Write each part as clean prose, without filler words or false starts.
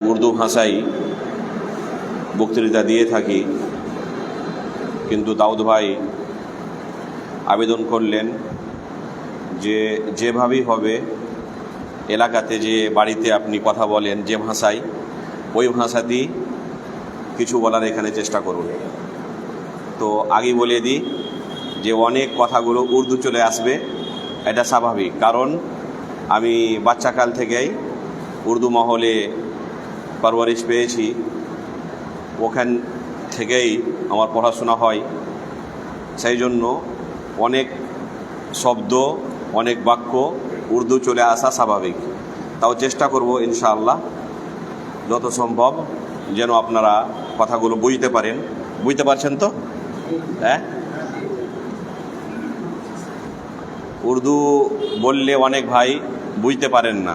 উর্দু ভাষায় বক্তৃতা দিয়ে থাকি, কিন্তু দাউদ ভাই আবেদন করলেন যে যেভাবেই হবে এলাকাতে যে বাড়িতে আপনি কথা বলেন যে ভাষায়, ওই ভাষাতেই কিছু বলার এখানে চেষ্টা করুন। তো আগেই বলে দিই যে অনেক কথাগুলো উর্দু চলে আসবে, এটা স্বাভাবিক, কারণ আমি বাচ্চাকাল থেকেই উর্দু মহলে পারওয়ারিশ পেয়েছি, ওখান থেকেই আমার পড়াশোনা হয়। সেই জন্য অনেক শব্দ, অনেক বাক্য উর্দু চলে আসা স্বাভাবিক। তাও চেষ্টা করব ইনশাআল্লাহ যত সম্ভব যেন আপনারা কথাগুলো বুঝতে পারেন। বুঝতে পারছেন তো? হ্যাঁ, উর্দু বললে অনেক ভাই বুঝতে পারেন না,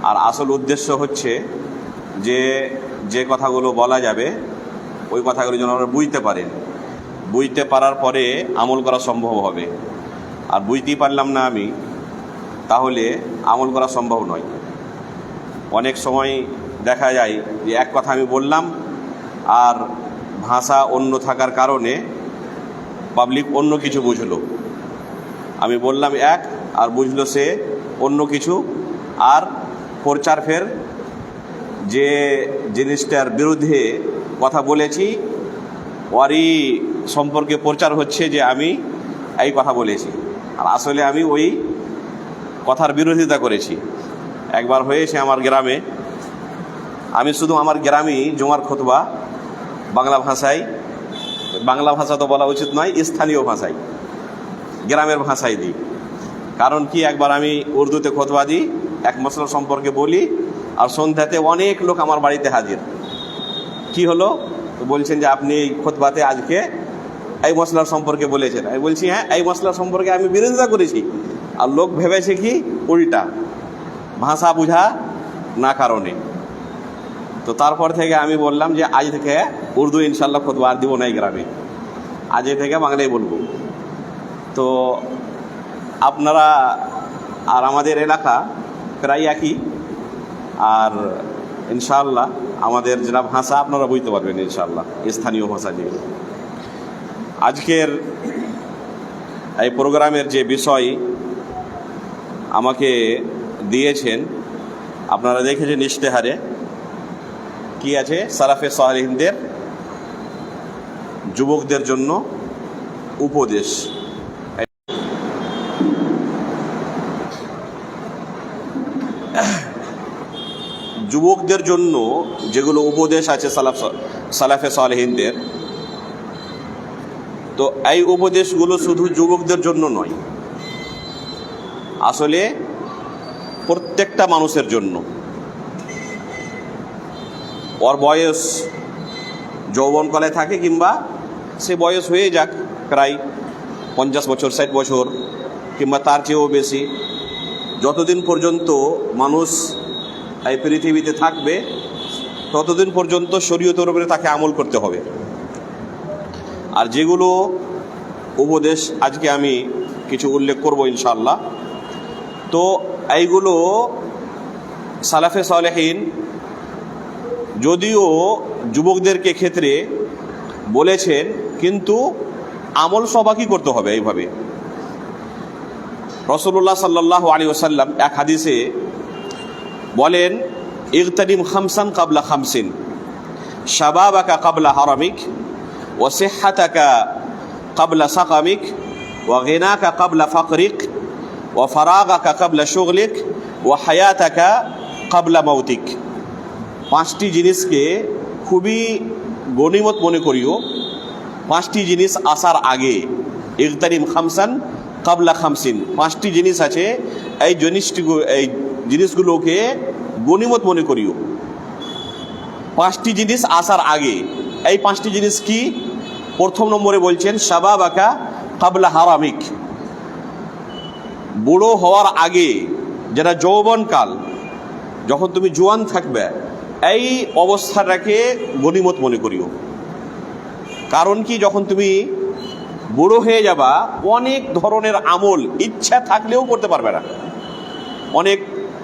আর আসল উদ্দেশ্য হচ্ছে যে যে কথাগুলো বলা যাবে ওই কথাগুলো যেন আমরা বুঝতে পারেন। বুঝতে পারার পরে আমল করা সম্ভব হবে। আর বুঝতেই পারলাম না আমি, তাহলে আমল করা সম্ভব নয়। অনেক সময় দেখা যায় যে এক কথা আমি বললাম, আর ভাষা অন্য থাকার কারণে পাবলিক অন্য কিছু বুঝলো। আমি বললাম এক, আর বুঝলো সে অন্য কিছু, আর প্রচার ফের যে জিনিসটার বিরুদ্ধে কথা বলেছি ওরই সম্পর্কে প্রচার হচ্ছে যে আমি এই কথা বলেছি, আর আসলে আমি ওই কথার বিরোধিতা করেছি। একবার হয়েছে আমার গ্রামে, আমি শুধু আমার গ্রামেই জুমার খুতবা বাংলা ভাষায়, বাংলা ভাষা তো বলা উচিত নয়, স্থানীয় ভাষায়, গ্রামের ভাষায় দিই। কারণ কি, একবার আমি উর্দুতে খুতবা দিই, এক মশলা সম্পর্কে বলি, আর সন্ধ্যাতে অনেক লোক আমার বাড়িতে হাজির। কি হলো? তো বলছেন যে আপনি এই খুতবাতে আজকে এই মশলার সম্পর্কে বলেছেন। আমি বলছি হ্যাঁ, এই মশলার সম্পর্কে আমি বিরোধিতা করেছি। আর লোক ভেবেছে কি উল্টা, ভাষা বুঝা না কারণে। তো তারপর থেকে আমি বললাম যে আজ থেকে উর্দু ইনশাল্লাহ খুতবা আর দিব না এই গ্রামে, আজ থেকে বাংলায় বলবো। তো আপনারা আর আমাদের এলাকা প্রায় একই, আর ইনশাআল্লাহ আমাদের যেটা ভাষা আপনারা বুঝতে পারবেন ইনশাআল্লাহ, স্থানীয় ভাষা যেগুলো। আজকের এই প্রোগ্রামের যে বিষয় আমাকে দিয়েছেন, আপনারা দেখেছেন ইশতেহারে কি আছে, সালাফে সালেহিনদের যুবকদের জন্য উপদেশ। যুবকদের জন্য যেগুলো উপদেশ আছে সালাফে সালেহিনদের, তো এই উপদেশগুলো শুধু যুবকদের জন্য নয়, আসলে প্রত্যেকটা মানুষের জন্য। ওর বয়স যৌবনকালে থাকে, কিংবা সে বয়স হয়ে যাক প্রায় 50 বছর, 60 বছর, কিংবা তার চেয়েও বেশি, যতদিন পর্যন্ত মানুষ এই পৃথিবীতে থাকবে ততদিন পর্যন্ত শরীয়তের উপরে তাকে আমল করতে হবে। আর যেগুলো উপদেশ আজকে আমি কিছু উল্লেখ করব ইনশাআল্লাহ, তো এইগুলো সালাফে সালেহিন যদিও যুবকদেরকে ক্ষেত্রে বলেছেন, কিন্তু আমল সবাইকে করতে হবে এইভাবে। রাসূলুল্লাহ সাল্লাল্লাহু আলাইহি ওয়াসাল্লাম এক হাদিসে বলেন, ইগতানিম খামসান কাবলা খামসিন, শাবাবাকা কাবলা হারামিক, ওয়া সিহহাতাকা কাবলা সাকামিক, ওয়া গিনাকা কাবলা ফাকরিক, ওয়া ফারাগাকা কাবলা শুগলিক, ওয়া হায়াতাকা কাবলা মাউতিক। 5টি জিনিসকে খুবই গনিমত মনে করিও, 5টি জিনিস আসার আগে। ইগতানিম খামসান কাবলা খামসিন, 5টি জিনিস আছে, এই জিনিসগুলোকে গনিমত মনে করিও 5টি জিনিস আসার আগে। এই 5টি জিনিস কি? প্রথম নম্বরে বলছেন শাবাবাকা কাবলা হারামিক, বুড়ো হওয়ার আগে, যেটা যৌবনকাল, যখন তুমি জোয়ান থাকবে, এই অবস্থাটাকে গনিমত মনে করিও। কারণ কি, যখন তুমি বুড়ো হয়ে যাবা, অনেক ধরনের আমল ইচ্ছা থাকলেও করতে পারবে না। অনেক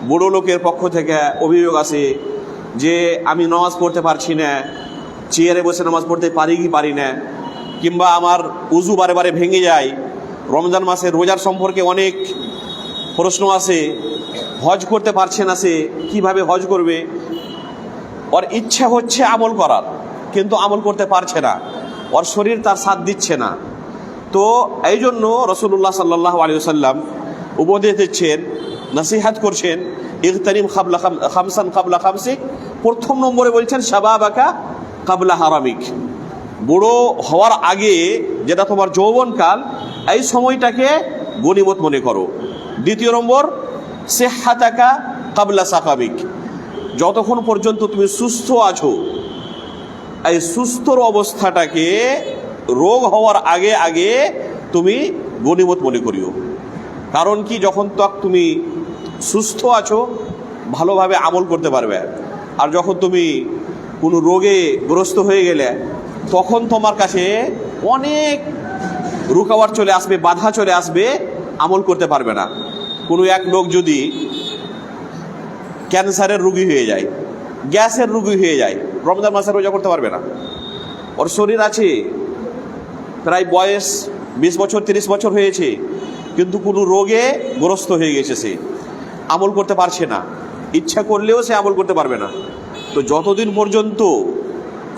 বুড়ো লোকের পক্ষ থেকে অভিযোগ আসে যে আমি নামাজ পড়তে পারছি না, চেয়ারে বসে নামাজ পড়তে পারি কি পারি না, কিংবা আমার উজু বারে বারে ভেঙে যায়, রমজান মাসে রোজার সম্পর্কে অনেক প্রশ্ন আছে, হজ করতে পারছে না, সে কীভাবে হজ করবে, ওর ইচ্ছা হচ্ছে আমল করার কিন্তু আমল করতে পারছে না, ওর শরীর তার সাথ দিচ্ছে না। তো এই জন্য রাসূলুল্লাহ সাল্লাল্লাহু আলাইহি ওয়াসাল্লাম উপদেশ দিচ্ছেন, নসিহত করছেন, ইগতানিম খামসান কাবলা খামসিক। প্রথম নম্বরে বলছেন শাবাবাকা কাবলা হারামিক, বুড়ো হওয়ার আগে যেটা তোমার যৌবনকাল, এই সময়টাকে গনিমত মনে করো। দ্বিতীয় নম্বর সিহহাতাকা কাবলা সাকাবিক, যতক্ষণ পর্যন্ত তুমি সুস্থ আছো এই সুস্থর অবস্থাটাকে রোগ হওয়ার আগে আগে তুমি গনিমত মনে করিও। কারণ কি, যখন তক তুমি সুস্থ আছো ভালোভাবে আমল করতে পারবে, আর যখন তুমি কোনো রোগে গ্রস্ত হয়ে গেলে তখন তোমার কাছে অনেক রুকাওয়াট চলে আসবে, বাধা চলে আসবে, আমল করতে পারবে না। কোনো এক লোক যদি ক্যান্সারের রোগী হয়ে যায়, গ্যাসের রোগী হয়ে যায়, রমজান মাসে রোজা করতে পারবে না। ওর শরীর আছে, প্রায় বয়স 20 বছর 30 বছর হয়েছে, কিন্তু কোনো রোগে গ্রস্ত হয়ে গেছে, সে আমল করতে পারছে না, ইচ্ছা করলেও সে আমল করতে পারবে না। তো যতদিন পর্যন্ত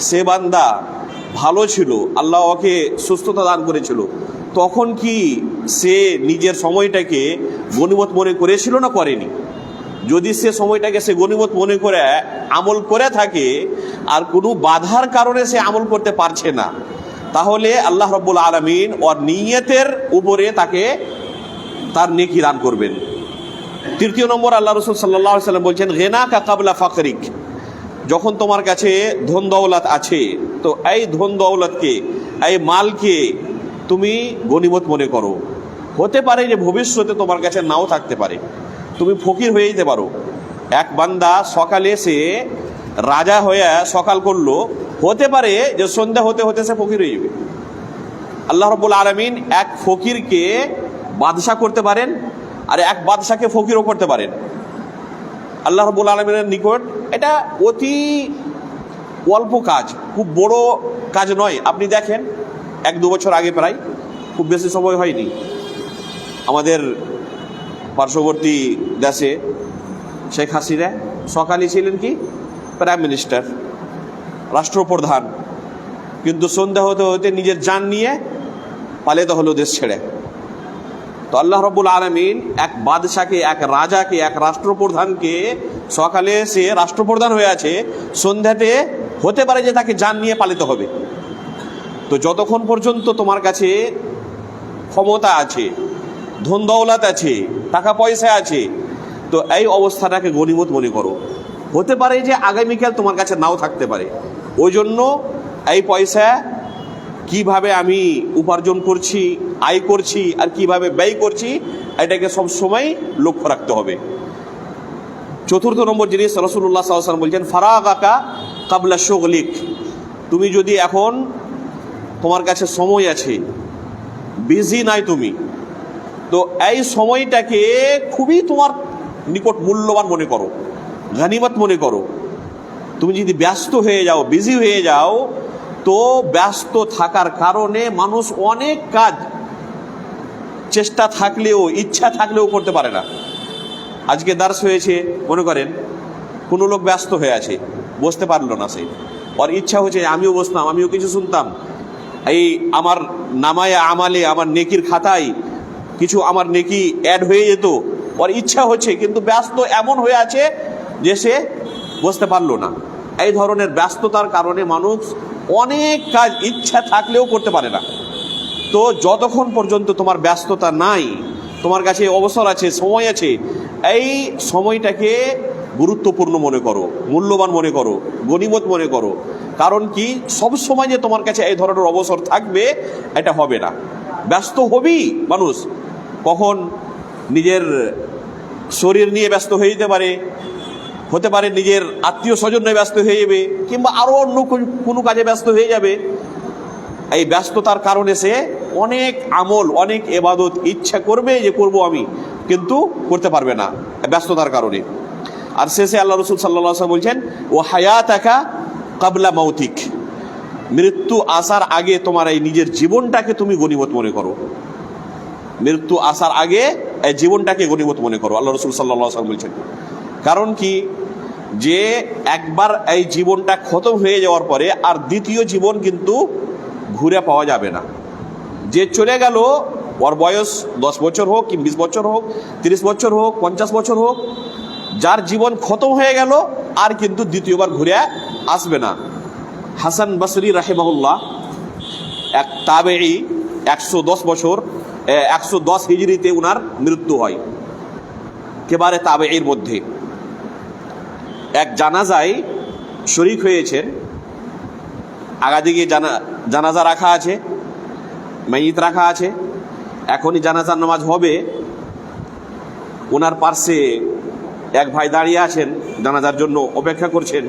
সে বান্দা ভালো ছিল, আল্লাহ ওকে সুস্থতা দান করেছিল, তখন কি সে নিজের সময়টাকে গনিমত মনে করেছিল না করেনি? যদি সে সময়টাকে সে গনিমত মনে করে আমল করে থাকে আর কোনো বাধার কারণে সে আমল করতে পারছে না, তাহলে আল্লাহ রাব্বুল আলামিন ওর নিয়তের উপরে তাকে তার নেকি দান করবেন। তৃতীয় নম্বর, আল্লাহ রাসূল সাল্লাল্লাহু আলাইহি ওয়াসাল্লাম বলছেন গিনাকা কাবলা ফাকরিক, যখন তোমার কাছে ধন দৌলত আছে তো এই ধন দৌলতকে, এই মালকে তুমি গনিমত মনে করো। হতে পারে যে ভবিষ্যতে তোমার কাছে নাও থাকতে পারে, তুমি ফকির হয়ে যেতে পারো। এক বান্দা সকালে সে রাজা হয়ে সকাল করলো, হতে পারে যে সন্ধ্যা হতে হতে সে ফকির হয়ে যাবে। আল্লাহ রাব্বুল আলামিন এক ফকিরকে বাদশা করতে পারেন, আর এক বাদশাকে ফকিরও করতে পারেন। আল্লাহ রাব্বুল আলামিনের নিকট এটা অতি অল্প কাজ, খুব বড় কাজ নয়। আপনি দেখেন 1-2 বছর আগে, প্রায় খুব বেশি সময় হয়নি, আমাদের পার্শ্ববর্তী দেশে শেখ হাসিনা সকালে ছিলেন কি প্রাইম মিনিস্টার, রাষ্ট্রপ্রধান, কিন্তু সন্ধ্যা হতে হতে নিজের জান নিয়ে পালিত হলো দেশ ছেড়ে। তো আল্লাহ রাব্বুল আলামিন এক বাদশাকে, এক রাজাকে, এক রাষ্ট্রপ্রধানকে সকালে সে রাষ্ট্রপ্রধান হয়ে আছে, সন্ধ্যাতে হতে পারে যে তাকে জান নিয়ে পালিত হবে। তো যতক্ষণ পর্যন্ত তোমার কাছে ক্ষমতা আছে, ধন দৌলত আছে, টাকা পয়সা আছে, তো এই অবস্থাটাকে গনিমত মনে করো। হতে পারে যে আগামীকাল তোমার কাছে নাও থাকতে পারে, ওই জন্য এই পয়সা কিভাবে আমি উপার্জন করছি, আয় করছি, আর কিভাবে ব্যয় করছি, এটাকে সবসময় লক্ষ্য রাখতে হবে। চতুর্থ নম্বর জিনিস, রাসূলুল্লাহ সাল্লাল্লাহু আলাইহি ওয়াসাল্লাম বলছেন ফারাগাকা কাবলা শুগলিক, তুমি যদি এখন তোমার কাছে সময় আছে, বিজি নাই তুমি, তো এই সময়টাকে খুবই তোমার নিকট মূল্যবান মনে করো, গনিমত মনে করো। তুমি যদি ব্যস্ত হয়ে যাও, বিজি হয়ে যাও, তো ব্যস্ত থাকার কারণে মানুষ অনেক কাজ চেষ্টা থাকলেও, ইচ্ছা থাকলেও করতে পারে না। আজকে দার্স হয়েছে, মনে করেন কোনো লোক ব্যস্ত হয়ে আছে, বসতে পারলো না, সে ওর ইচ্ছা হচ্ছে আমিও বসতাম, আমিও কিছু শুনতাম, এই আমার নামায়ে আমালে, আমার নেকির খাতায় কিছু আমার নেকি অ্যাড হয়ে যেত, ওর ইচ্ছা হচ্ছে, কিন্তু ব্যস্ত এমন হয়ে আছে যে সে বসতে পারলো না। এই ধরনের ব্যস্ততার কারণে মানুষ অনেক কাজ ইচ্ছা থাকলেও করতে পারে না। তো যতক্ষণ পর্যন্ত তোমার ব্যস্ততা নাই, তোমার কাছে অবসর আছে, সময় আছে, এই সময়টাকে গুরুত্বপূর্ণ মনে করো, মূল্যবান মনে করো, গনিমত মনে করো। কারণ কি, সব সময় যে তোমার কাছে এই ধরনের অবসর থাকবে এটা হবে না। ব্যস্ত হবেই মানুষ, কখন নিজের শরীর নিয়ে ব্যস্ত হয়ে যেতে পারে, হতে পারে নিজের আত্মীয় স্বজন নিয়ে ব্যস্ত হয়ে যাবে, কিংবা আরও অন্য কোনো কাজে ব্যস্ত হয়ে যাবে। এই ব্যস্ততার কারণে সে অনেক আমল, অনেক ইবাদত ইচ্ছা করবে যে করব আমি, কিন্তু করতে পারবে না ব্যস্ততার কারণে। আর শেষে আল্লাহ রসুল সাল্লাল্লাহু আলাইহি ওয়াসাল্লাম বলছেন, ও হায়াতাকা কাবলা মাউতিক, মৃত্যু আসার আগে তোমার এই নিজের জীবনটাকে তুমি গনিমত মনে করো। মৃত্যু আসার আগে এই জীবনটাকে গনিমত মনে করো, আল্লাহ রসুল সাল্লাল্লাহু আলাইহি ওয়াসাল্লাম বলছেন। কারণ কি, যে একবার এই জীবনটা খতম হয়ে যাওয়ার পরে আর দ্বিতীয় জীবন কিন্তু ঘুরে পাওয়া যাবে না। যে চলে গেল, ওর বয়স 10 বছর হোক কি 20 বছর হোক, 30 বছর হোক, 50 বছর হোক, যার জীবন খতম হয়ে গেল আর কিন্তু দ্বিতীয়বার ঘুরে আসবে না। হাসান বসরি রাহিমাহুল্লাহ, এক তাবেঈ, 110 বছর 110 হিজরিতে উনার মৃত্যু হয়। কেবারে তাবেঈর মধ্যে এক জানাজায় শরীক হয়েছেন। আগাদিকে জানাজা রাখা আছে, মাইয়িত রাখা আছে, এখনই জানাজার নামাজ হবে। ওনার পার্শ্বে এক ভাই দাঁড়িয়ে আছেন, জানাজার জন্য অপেক্ষা করছেন।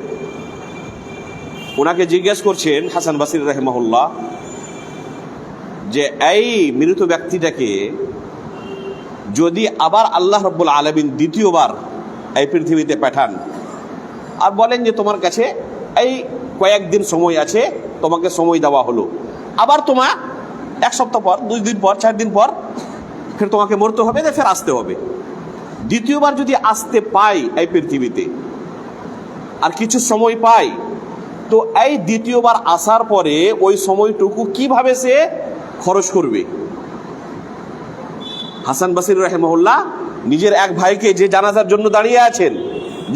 ওনাকে জিজ্ঞেস করছেন হাসান বসরি রাহিমাহুল্লাহ যে এই মৃত ব্যক্তিটাকে যদি আবার আল্লাহ রাব্বুল আলামিন দ্বিতীয়বার এই পৃথিবীতে পাঠান আর বলেন যে তোমার কাছে এই কয়েকদিন সময় আছে, তোমাকে সময় দেওয়া হলো, আবার তোমার 1 সপ্তাহ পর, 2 দিন পর, 4 দিন পর ফের তোমাকে মরতে হবে, ফের আসতে হবে। দ্বিতীয়বার যদি আসতে পাই এই পৃথিবীতে আর কিছু সময় পাই, তো এই দ্বিতীয়বার আসার পরে ওই সময়টুকু কিভাবে সে খরচ করবে? হাসান বসরি রাহিমাহুল্লাহ নিজের এক ভাইকে, যে জানাজার জন্য দাঁড়িয়ে আছেন,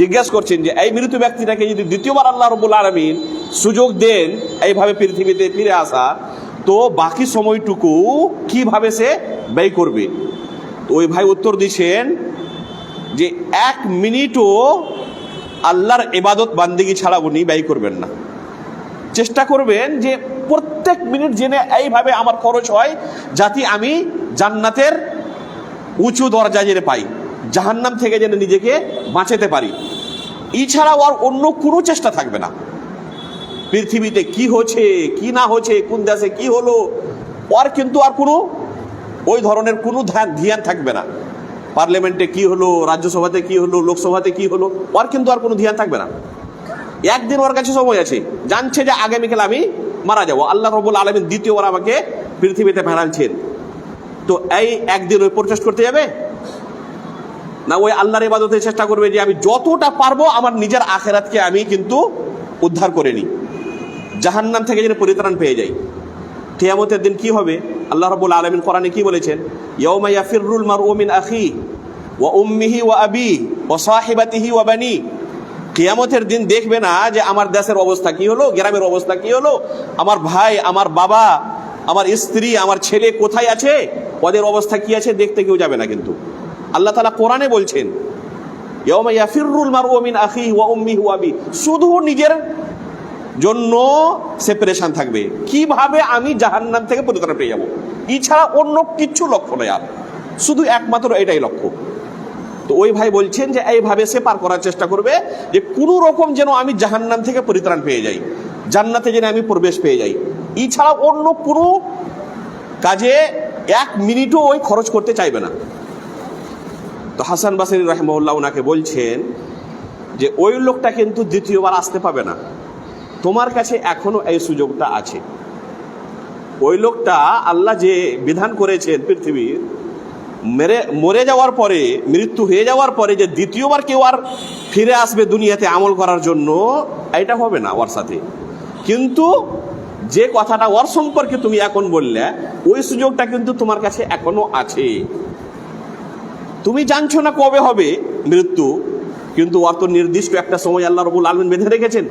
জিজ্ঞেস করছেন যে এই মৃত ব্যক্তিটাকে যদি দ্বিতীয়বার আল্লাহ রাব্বুল আলামিন সুযোগ দেন এইভাবে পৃথিবীতে ফিরে আসা, তো বাকি সময়টুকু কিভাবে সে ব্যয় করবে? তো ওই ভাই উত্তর দিচ্ছেন যে 1 মিনিটও আল্লাহর ইবাদত বান্দেগি ছাড়া উনি ব্যয় করবেন না। চেষ্টা করবেন যে প্রত্যেক মিনিট জেনে এইভাবে আমার খরচ হয় যাতে আমি জান্নাতের উঁচু দরজা যেন পাই, জাহান্নাম থেকে যেন নিজেকে বাঁচাতে পারি। এছাড়া আর অন্য কোনো চেষ্টা থাকবে না। পৃথিবীতে কি হচ্ছে কি না হচ্ছে, কোন দেশে কি হলো, ওর কিন্তু আর কোনো ওই ধরনের কোনো ধ্যান থাকবে না। পার্লামেন্টে কি হলো, রাজ্যসভাতে কি হলো, লোকসভাতে কি হলো, ওর কিন্তু আর কোনো ধ্যান থাকবে না। একদিন ওর কাছে সময় আছে, জানছে যে আগামীকাল আমি মারা যাবো, আল্লাহ রাব্বুল আলামিন দ্বিতীয়বার আমাকে পৃথিবীতে পাঠাচ্ছেন, তো এই একদিন ওই প্রচেষ্টা করতে যাবে না? ওই আল্লাহর ইবাদতের চেষ্টা করবে যে আমি যতটা পারবো আমার নিজের আখিরাতকে আমি কিন্তু উদ্ধার করে নিই, জাহান্নাম থেকে যেন পরিত্রাণ পেয়ে যাই। কিয়ামতের দিন কি হবে? আল্লাহ রাব্বুল আলামিন কোরআনে কি বলেছেন? ইয়াউমা ইয়াফিরুল মারউ মিন আখিহি ওয়া উম্মিহি ওয়া আবিহি ওয়া সাহিবাতিহি ওয়া বানি। কিয়ামতের দিন দেখবে না যে আমার দেশের অবস্থা কি হলো, গ্রামের অবস্থা কি হলো, আমার ভাই, আমার বাবা, আমার স্ত্রী, আমার ছেলে কোথায় আছে, ওদের অবস্থা কি আছে, দেখতে কেউ যাবে না। কিন্তু আল্লাহ তাআলা কোরআনে বলছেন ইয়াউমা ইয়াফিরুল মারউ মিন আখিহি ওয়া উম্মিহি ওয়া আবিহি, শুধু নিজের জন্য সে পেরেশান থাকবে, কিভাবে আমি জাহান্নাম থেকে পরিত্রাণ পেয়ে যাবো। এছাড়া অন্য কিছু লক্ষ্য নয়, আর শুধু একমাত্র এটাই লক্ষ্য। তো ওই ভাই বলছেন যে এইভাবে সে পার করার চেষ্টা করবে যে কোনো রকম যেন আমি জাহান্নাম থেকে পরিত্রাণ পেয়ে যাই, জান্নাতে যেন আমি প্রবেশ পেয়ে যাই। এছাড়া অন্য কোনো কাজে 1 মিনিটও ওই খরচ করতে চাইবে না। তো হাসান বসরি রাহিমাহুল্লাহ ওনাকে বলছেন যে ওই লোকটা কিন্তু দ্বিতীয়বার আসতে পাবে না, তোমার কাছে এখনো এই সুযোগটা আছে। ওই লোকটা আল্লাহ যে বিধান করেছেন পৃথিবীর মরে যাওয়ার পরে, মৃত্যু হয়ে যাওয়ার পরে যে দ্বিতীয়বার কেউ আর ফিরে আসবে দুনিয়াতে আমল করার জন্য, এটা হবে না ওর সাথে। কিন্তু যে কথাটা ওর সম্পর্কে তুমি এখন বললে, ওই সুযোগটা কিন্তু তোমার কাছে এখনো আছে। তুমি জানছো না কবে হবে মৃত্যু, কিন্তু ওর তো নির্দিষ্ট একটা সময় আল্লাহ রাব্বুল আলামিন বেঁধে রেখেছেন,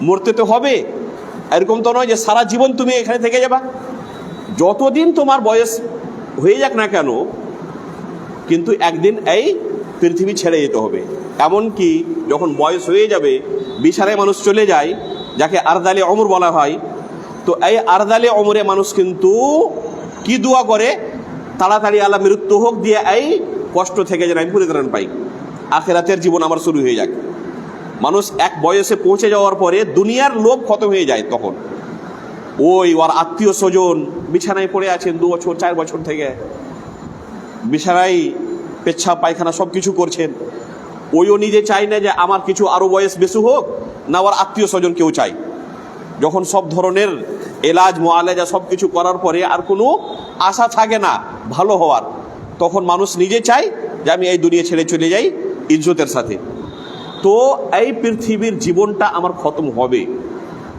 মরতে তো হবে। এরকম তো নয় যে সারা জীবন তুমি এখানে থেকে যাবা। যতদিন তোমার বয়স হয়ে যাক না কেন, কিন্তু একদিন এই পৃথিবী ছেড়ে যেতে হবে। এমনকি যখন বয়স হয়ে যাবে, বিছানায় মানুষ চলে যায়, যাকে আরদালে ওমর বলা হয়, তো এই আরদালে ওমরে মানুষ কিন্তু কি দোয়া করে? তাড়াতাড়ি আল্লাহ মৃত্যু হোক দিয়ে এই কষ্ট থেকে যেন আমি পরিত্রাণ পাই, আখিরাতের জীবন আমার শুরু হয়ে যাক। মানুষ এক বয়সে পৌঁছে যাওয়ার পরে দুনিয়ার লোভ খতম হয়ে যায়। তখন ওই ওর আত্মীয় স্বজন বিছানায় পড়ে আছেন 2 বছর 4 বছর থেকে, বিছানায় পেচ্ছাপ পায়খানা সব কিছু করছেন, ওইও নিজে চায় না যে আমার কিছু আরো বয়স বেশি হোক, না ওর আত্মীয় স্বজন কেউ চায়। যখন সব ধরনের এলাজ মুআলাজা সব কিছু করার পরে আর কোনো আশা থাকে না ভালো হওয়ার, তখন মানুষ নিজে চায় যে আমি এই দুনিয়া ছেড়ে চলে যাই ইজ্জতের সাথে। তো এই পৃথিবীর জীবনটা আমার খতম হবে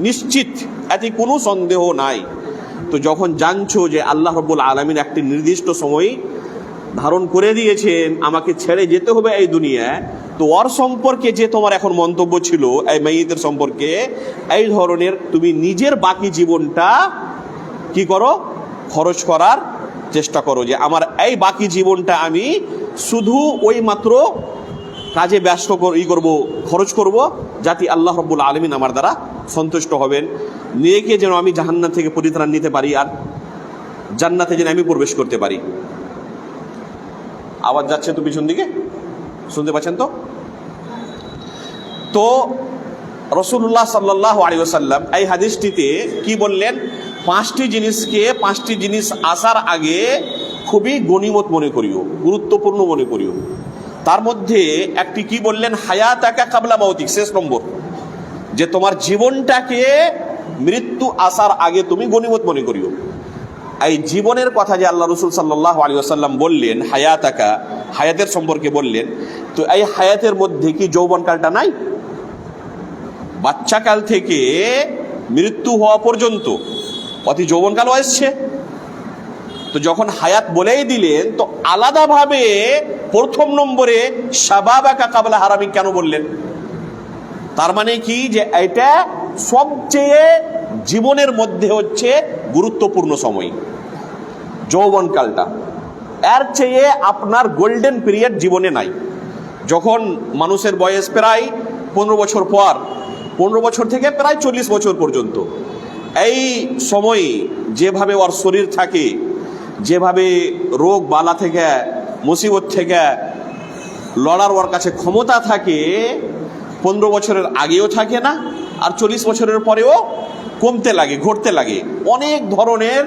নিশ্চিত, এতে কোনো সন্দেহ নাই। তো যখন জানছো যে আল্লাহ রাব্বুল আলামিন একটি নির্দিষ্ট সময় ধারণ করে দিয়েছেন আমাকে ছেড়ে যেতে হবে এই দুনিয়ায়, তো ওর সম্পর্কে যে তোমার এখন মন্তব্য ছিল এই মাইয়িতের সম্পর্কে, এই ধরনের তুমি নিজের বাকি জীবনটা কি করো, খরচ করার চেষ্টা করো যে আমার এই বাকি জীবনটা আমি শুধু ওই মাত্র কাজে ব্যস্ত করব, খরচ করব, যাতে আল্লাহ রাব্বুল আলামিন আমার দ্বারা সন্তুষ্ট হবেন, নিয়েকে যেন আমি জাহান্নাম থেকে পরিত্রাণ নিতে পারি আর জান্নাতে যেন আমি প্রবেশ করতে পারি। আওয়াজ যাচ্ছে তো পিছন দিকে, শুনতে পাচ্ছেন তো? তো রাসূলুল্লাহ সাল্লাল্লাহু আলাইহি ওয়াসাল্লাম এই হাদিসটিতে কি বললেন, পাঁচটি জিনিস আসার আগে খুবই গনিমত মনে করিও, গুরুত্বপূর্ণ মনে করিও। তার মধ্যে একটি কি বললেন, হায়াতাকা কাবলা মাউতিক, শেষ নম্বর, যে তোমার জীবনটাকে মৃত্যু আসার আগে তুমি গনিমত মনে করিও। এই জীবনের কথা যে আল্লাহ রাসূল সাল্লাল্লাহু আলাইহি ওয়াসাল্লাম বললেন, হায়াতাকা, হায়াতের সম্পর্কে বললেন, তো এই হায়াতের মধ্যে কি যৌবনকালটা নাই? বাচ্চাকাল থেকে মৃত্যু হওয়া পর্যন্ত অতি যৌবনকালও আসছে। তো যখন হায়াত বলেই দিলেন, তো আলাদাভাবে প্রথম নম্বরে শাবাবাকা কাবলা হারামিক কেন বললেন? তার মানে কি, যে এটা সবচেয়ে জীবনের মধ্যে হচ্ছে গুরুত্বপূর্ণ সময় যৌবনকালটা, এর চেয়ে আপনার গোল্ডেন পিরিয়ড জীবনে নাই। যখন মানুষের বয়স প্রায় 15 বছর পর, 15 বছর থেকে প্রায় 40 বছর পর্যন্ত, এই সময় যেভাবে ওর শরীর থাকে, যেভাবে রোগ বালা থেকে মুসিবত থেকে লড়ার ওর কাছে ক্ষমতা থাকে, 15 বছরের আগেও থাকে না, আর 40 বছরের পরেও কমতে লাগে, ঘটতে লাগে। অনেক ধরনের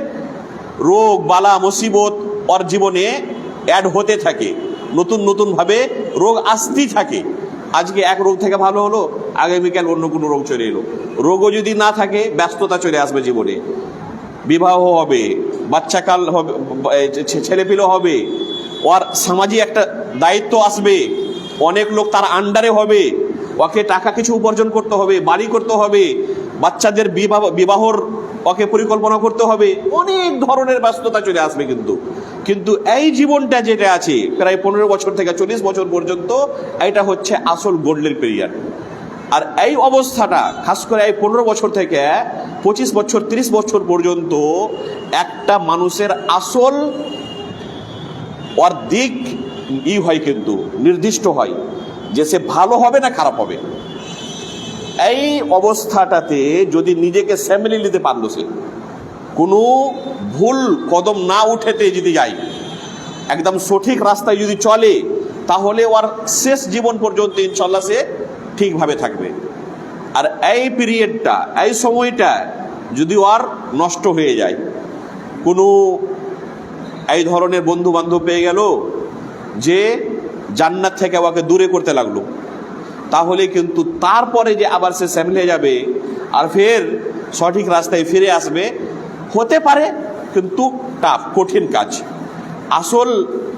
রোগ বালা মুসিবত ওর জীবনে অ্যাড হতে থাকে, নতুন নতুনভাবে রোগ আসতেই থাকে। আজকে এক রোগ থেকে ভালো হলো, আগামীকাল অন্য কোনো রোগ চলে এলো। রোগও যদি না থাকে, ব্যস্ততা চলে আসবে জীবনে, বিবাহ হবে, বাচ্চাকাল হবে, ছেলেপিলে হবে, ওর সামাজিক একটা দায়িত্ব আসবে, অনেক লোক তার আন্ডারে হবে, ওকে টাকা কিছু উপার্জন করতে হবে, বাড়ি করতে হবে, বাচ্চাদের বিবাহর ওকে পরিকল্পনা করতে হবে, অনেক ধরনের ব্যস্ততা চলে আসবে। কিন্তু এই জীবনটা যেটা আছে প্রায় 15 বছর থেকে 40 বছর পর্যন্ত, এটা হচ্ছে আসল গোল্ডেন পিরিয়ড। আর এই অবস্থাটা খাস করে এই 15 বছর থেকে 25 বছর 30 বছর পর্যন্ত একটা মানুষের আসল ওর দিক হয়, কিন্তু নির্দিষ্ট হয় যে সে ভালো হবে না খারাপ হবে। এই অবস্থাটাতে যদি নিজেকে সামলে নিতে পারলো, সে কোনো ভুল কদম না উঠেতে যদি যায়, একদম সঠিক রাস্তায় যদি চলে, তাহলে ওর শেষ জীবন পর্যন্ত ইনশাল্লাহ সে ঠিকভাবে থাকবে। আর এই পিরিয়ডটা, এই সময়টা যদি ওর নষ্ট হয়ে যায়, কোনো এই ধরনের বন্ধু বান্ধব পেয়ে গেল যে জান্নাত থেকে ওকে দূরে করতে লাগলো, তাহলে কিন্তু তারপরে যে আবার সে সামলে যাবে আর ফের সঠিক রাস্তায় ফিরে আসবে, হতে পারে, কিন্তু টাফ, কঠিন কাজ। আসল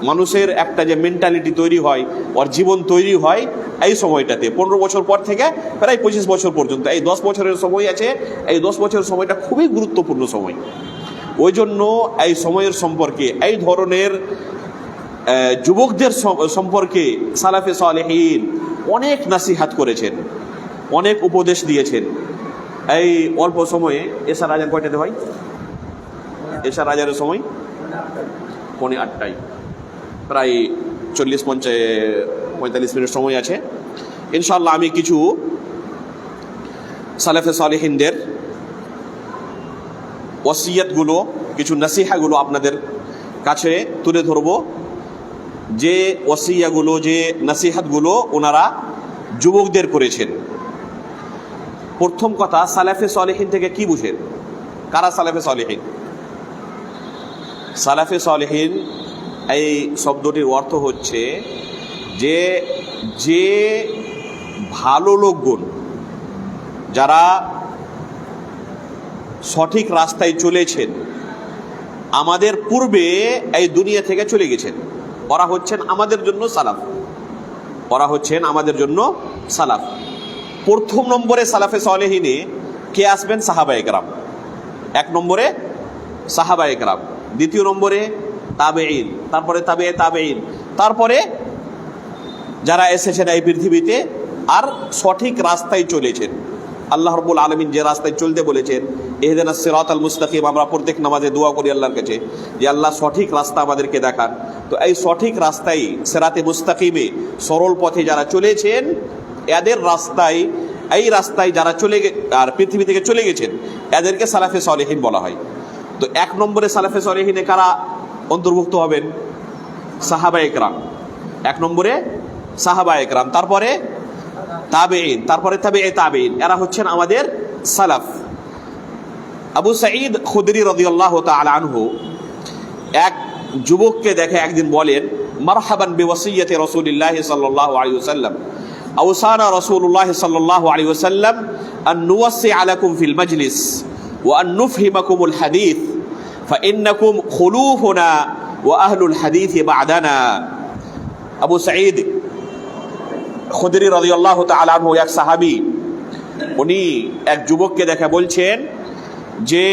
মানুষের একটা যে মেন্টালিটি তৈরি হয়, ওর জীবন তৈরি হয় এই সময়টাতে, 15 বছর পর থেকে প্রায় 25 বছর পর্যন্ত। এই 10 বছরের সময় আছে, এই 10 বছরের সময়টা খুবই গুরুত্বপূর্ণ সময়। ওই জন্য এই সময়ের সম্পর্কে, এই ধরনের যুবকদের সম্পর্কে সালাফে সালেহীন অনেক নাসিহাত করেছেন, অনেক উপদেশ দিয়েছেন। এই অল্প সময়ে এশার আজান কয়টাতে হয়? এশার আজানের সময় 8:45, প্রায় 40-45 মিনিট সময় আছে। ইনশাআল্লাহ আমি কিছু সালাফে সালেহীনদের ওসিয়তগুলো, কিছু নাসিহাগুলো আপনাদের কাছে তুলে ধরব, যে ওসিয়াগুলো, যে নাসিহাতগুলো ওনারা যুবকদের করেছেন। প্রথম কথা, সালাফে সালেহীন থেকে কি বুঝেন? কারা সালাফে সালেহীন? সালাফে সালেহীন এই শব্দটির অর্থ হচ্ছে যে যে ভালো লোকগুণ যারা সঠিক রাস্তায় চলেছেন, আমাদের পূর্বে এই দুনিয়া থেকে চলে গেছেন, ওরা হচ্ছেন আমাদের জন্য সালাফ। ওরা হচ্ছেন আমাদের জন্য সালাফ। প্রথম নম্বরে সালাফে সালেহিনে কে আসবেন? সাহাবায়ে কেরাম। এক নম্বরে সাহাবায়ে কেরাম, দ্বিতীয় নম্বরে তাবেঈন, তারপরে তাবেঈন, তারপরে যারা এসেছেন এই পৃথিবীতে আর সঠিক রাস্তায় চলেছেন। আল্লাহ রাব্বুল আলামিন যে রাস্তায় চলতে বলেছেন, ইহদিনাস সিরাতাল মুস্তাকিম, আমরা প্রত্যেক নামাজে দোয়া করি আল্লাহর কাছে যে আল্লাহ সঠিক রাস্তা আমাদেরকে দেখান। তো এই সঠিক রাস্তায়, সিরাতে মুস্তাকিমে, সরল পথে যারা চলেছেন, এদের রাস্তায়, এই রাস্তায় যারা আর পৃথিবী থেকে চলে গেছেন, এদেরকে সালাফে সালেহিন বলা হয়। তো এক নম্বরে সালাফে সালেহিনে কারা অন্তর্ভুক্ত হবেন? সাহাবায়ে কেরাম। এক নম্বরে সাহাবায়ে কেরাম, তারপরে তাবেঈন, তারপরে তাবেঈন, এরা হচ্ছেন আমাদের সালাফ। আবু সাঈদ খুদরি রাদিয়াল্লাহু তাআলা আনহু এক যুবককে দেখে একদিন বলেন, মারহাবান বিওয়াসিয়্যাতি রাসূলিল্লাহি সাল্লাল্লাহু আলাইহি ওয়াসাল্লাম, আওসানা রাসূলুল্লাহ সাল্লাল্লাহু আলাইহি ওয়াসাল্লাম আন নুওয়াসসি আলাকুম ফিল মাজলিস ওয়া আন নুফহিমাকুমুল হাদিস ফাইন্নাকুম খুলুফুনা ওয়া আহলুল হাদিস বা'দানা। আবু সাঈদ খুদরি রাদিয়াল্লাহু তাআলা আনহু এক সাহাবী, উনি এক যুবককে দেখে বলছেন যে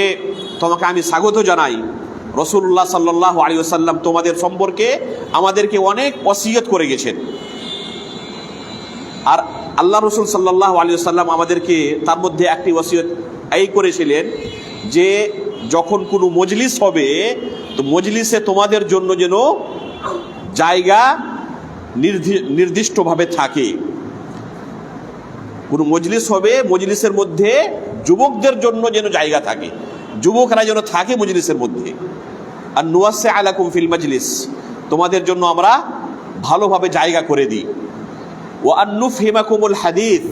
তোমাকে আমি স্বাগত জানাই, রাসূলুল্লাহ সাল্লাল্লাহু আলাইহি ওয়াসাল্লাম তোমাদের সম্পর্কে আমাদেরকে অনেক ওসিয়ত করে গেছেন। আর আল্লাহ রাসূল সাল্লাল্লাহু আলাইহি ওয়াসাল্লাম আমাদেরকে তার মধ্যে একটি ওসিয়ত এই করেছিলেন যে যখন কোনো মজলিস হবে, তো মজলিসে তোমাদের জন্য যেন জায়গা নির্দিষ্টভাবে থাকে। কোনো মজলিস হবে, মজলিসের মধ্যে যুবকদের জন্য যেন জায়গা থাকে, যুবকরা যেন থাকে মজলিসের মধ্যে। আর নুওয়াসসি আলাকুম ফিল মাজলিস, তোমাদের জন্য আমরা ভালোভাবে জায়গা করে দিই। ওয়া আন নুফহিমাকুমুল হাদিস,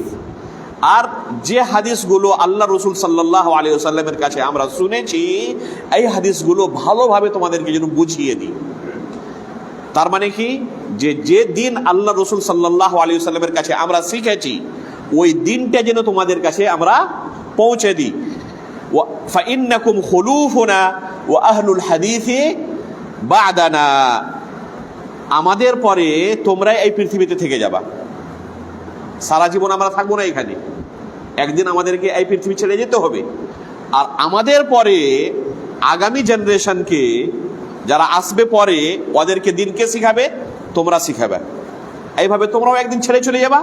আর যে হাদিসগুলো আল্লাহ রসুল সাল্লাল্লাহু আলাইহি ওয়াসাল্লামের কাছে আমরা শুনেছি, এই হাদিসগুলো ভালোভাবে তোমাদেরকে যেন বুঝিয়ে দিই। তার মানে কি, যে দিন আল্লাহ রসুল সাল্লাল্লাহু আলাইহি ওয়াসাল্লামের কাছে আমরা শিখেছি, ওই দিনটা যেন তোমাদের কাছে আমরা পৌঁছে দিই। ফাইন্নাকুম খুলুফুনা ওয়া আহলুল হাদিসি বা'দানা, আমাদের পরে তোমরা এই পৃথিবীতে থেকে যাবা, সারা জীবন আমরা থাকবো না এখানে, একদিন আমাদেরকে এই পৃথিবী ছেড়ে যেতে হবে। আর আমাদের পরে আগামী জেনারেশনকে, যারা আসবে পরে, ওদেরকে দিনকে শিখাবে, তোমরা শিখাবে। এইভাবে তোমরাও একদিন ছেড়ে চলে যাবা,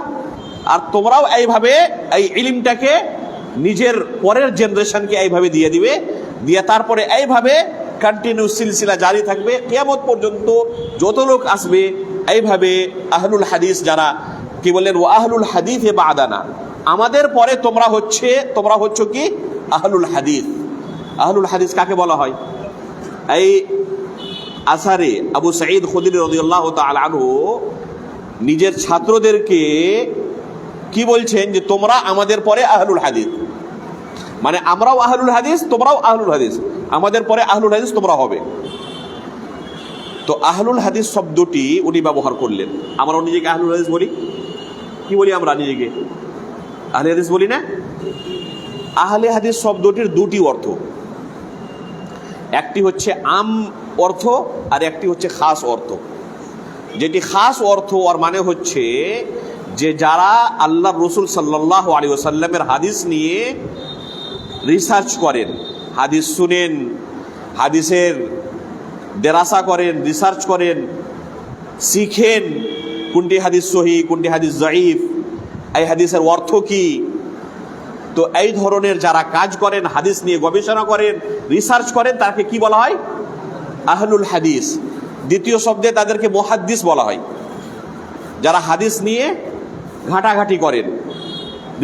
আর তোমরাও এইভাবে এই ইলমটাকে নিজের পরের জেনারেশনকে এইভাবে দিয়ে দিবে, দিয়ে তারপরে এইভাবে কন্টিনিউ সিলসিলা জারি থাকবে কিয়ামত পর্যন্ত। যত লোক আসবে এইভাবে আহলুল হাদিস, যারা কি বললেন, ওয়া আহলুল হাদিসে বা'দানা, আমাদের পরে তোমরা হচ্ছ কি আহলুল হাদিস। আহলুল হাদিস কাকে বলা হয়? এই আসারে আবু সাঈদ খুদরি রাদিয়াল্লাহু তাআলা আনহু নিজের ছাত্রদেরকে কি বলছেন যে তোমরা আমাদের পরে আহলুল হাদিস, মানে আমরাও আহলুল হাদিস, তোমরাও আহলুল হাদিস, আমাদের পরে আহলুল হাদিস তোমরা হবে। তো আহলুল হাদিস শব্দটি উনি ব্যবহার করলেন। আমরা নিজেকে আহলুল হাদিস বলি, কি বলি আমরা নিজেকে? আহলে হাদিস বলি না? আহলে হাদিস শব্দটির দুটি অর্থ, একটি হচ্ছে আম অর্থ আর একটি হচ্ছে খাস অর্থ। যেটি খাস অর্থ, ওর মানে হচ্ছে যে যারা আল্লাহ রসুল সাল্লাল্লাহু আলাইহি ওয়াসাল্লামের হাদিস নিয়ে রিসার্চ করেন, হাদিস শুনেন, হাদিসের দেরাসা করেন, রিসার্চ করেন, শিখেন কোনটি হাদিস সহিহ, কোনটি হাদিস জয়ীফ, এই হাদিসের অর্থ কি। তো এই ধরনের যারা কাজ করেন, হাদিস নিয়ে গবেষণা করেন, রিসার্চ করেন, তাকে কি বলা হয়? আহলুল হাদিস। দ্বিতীয় শব্দে তাদেরকে মুহাদ্দিস বলা হয়। যারা হাদিস নিয়ে ঘাটাঘাটি করেন,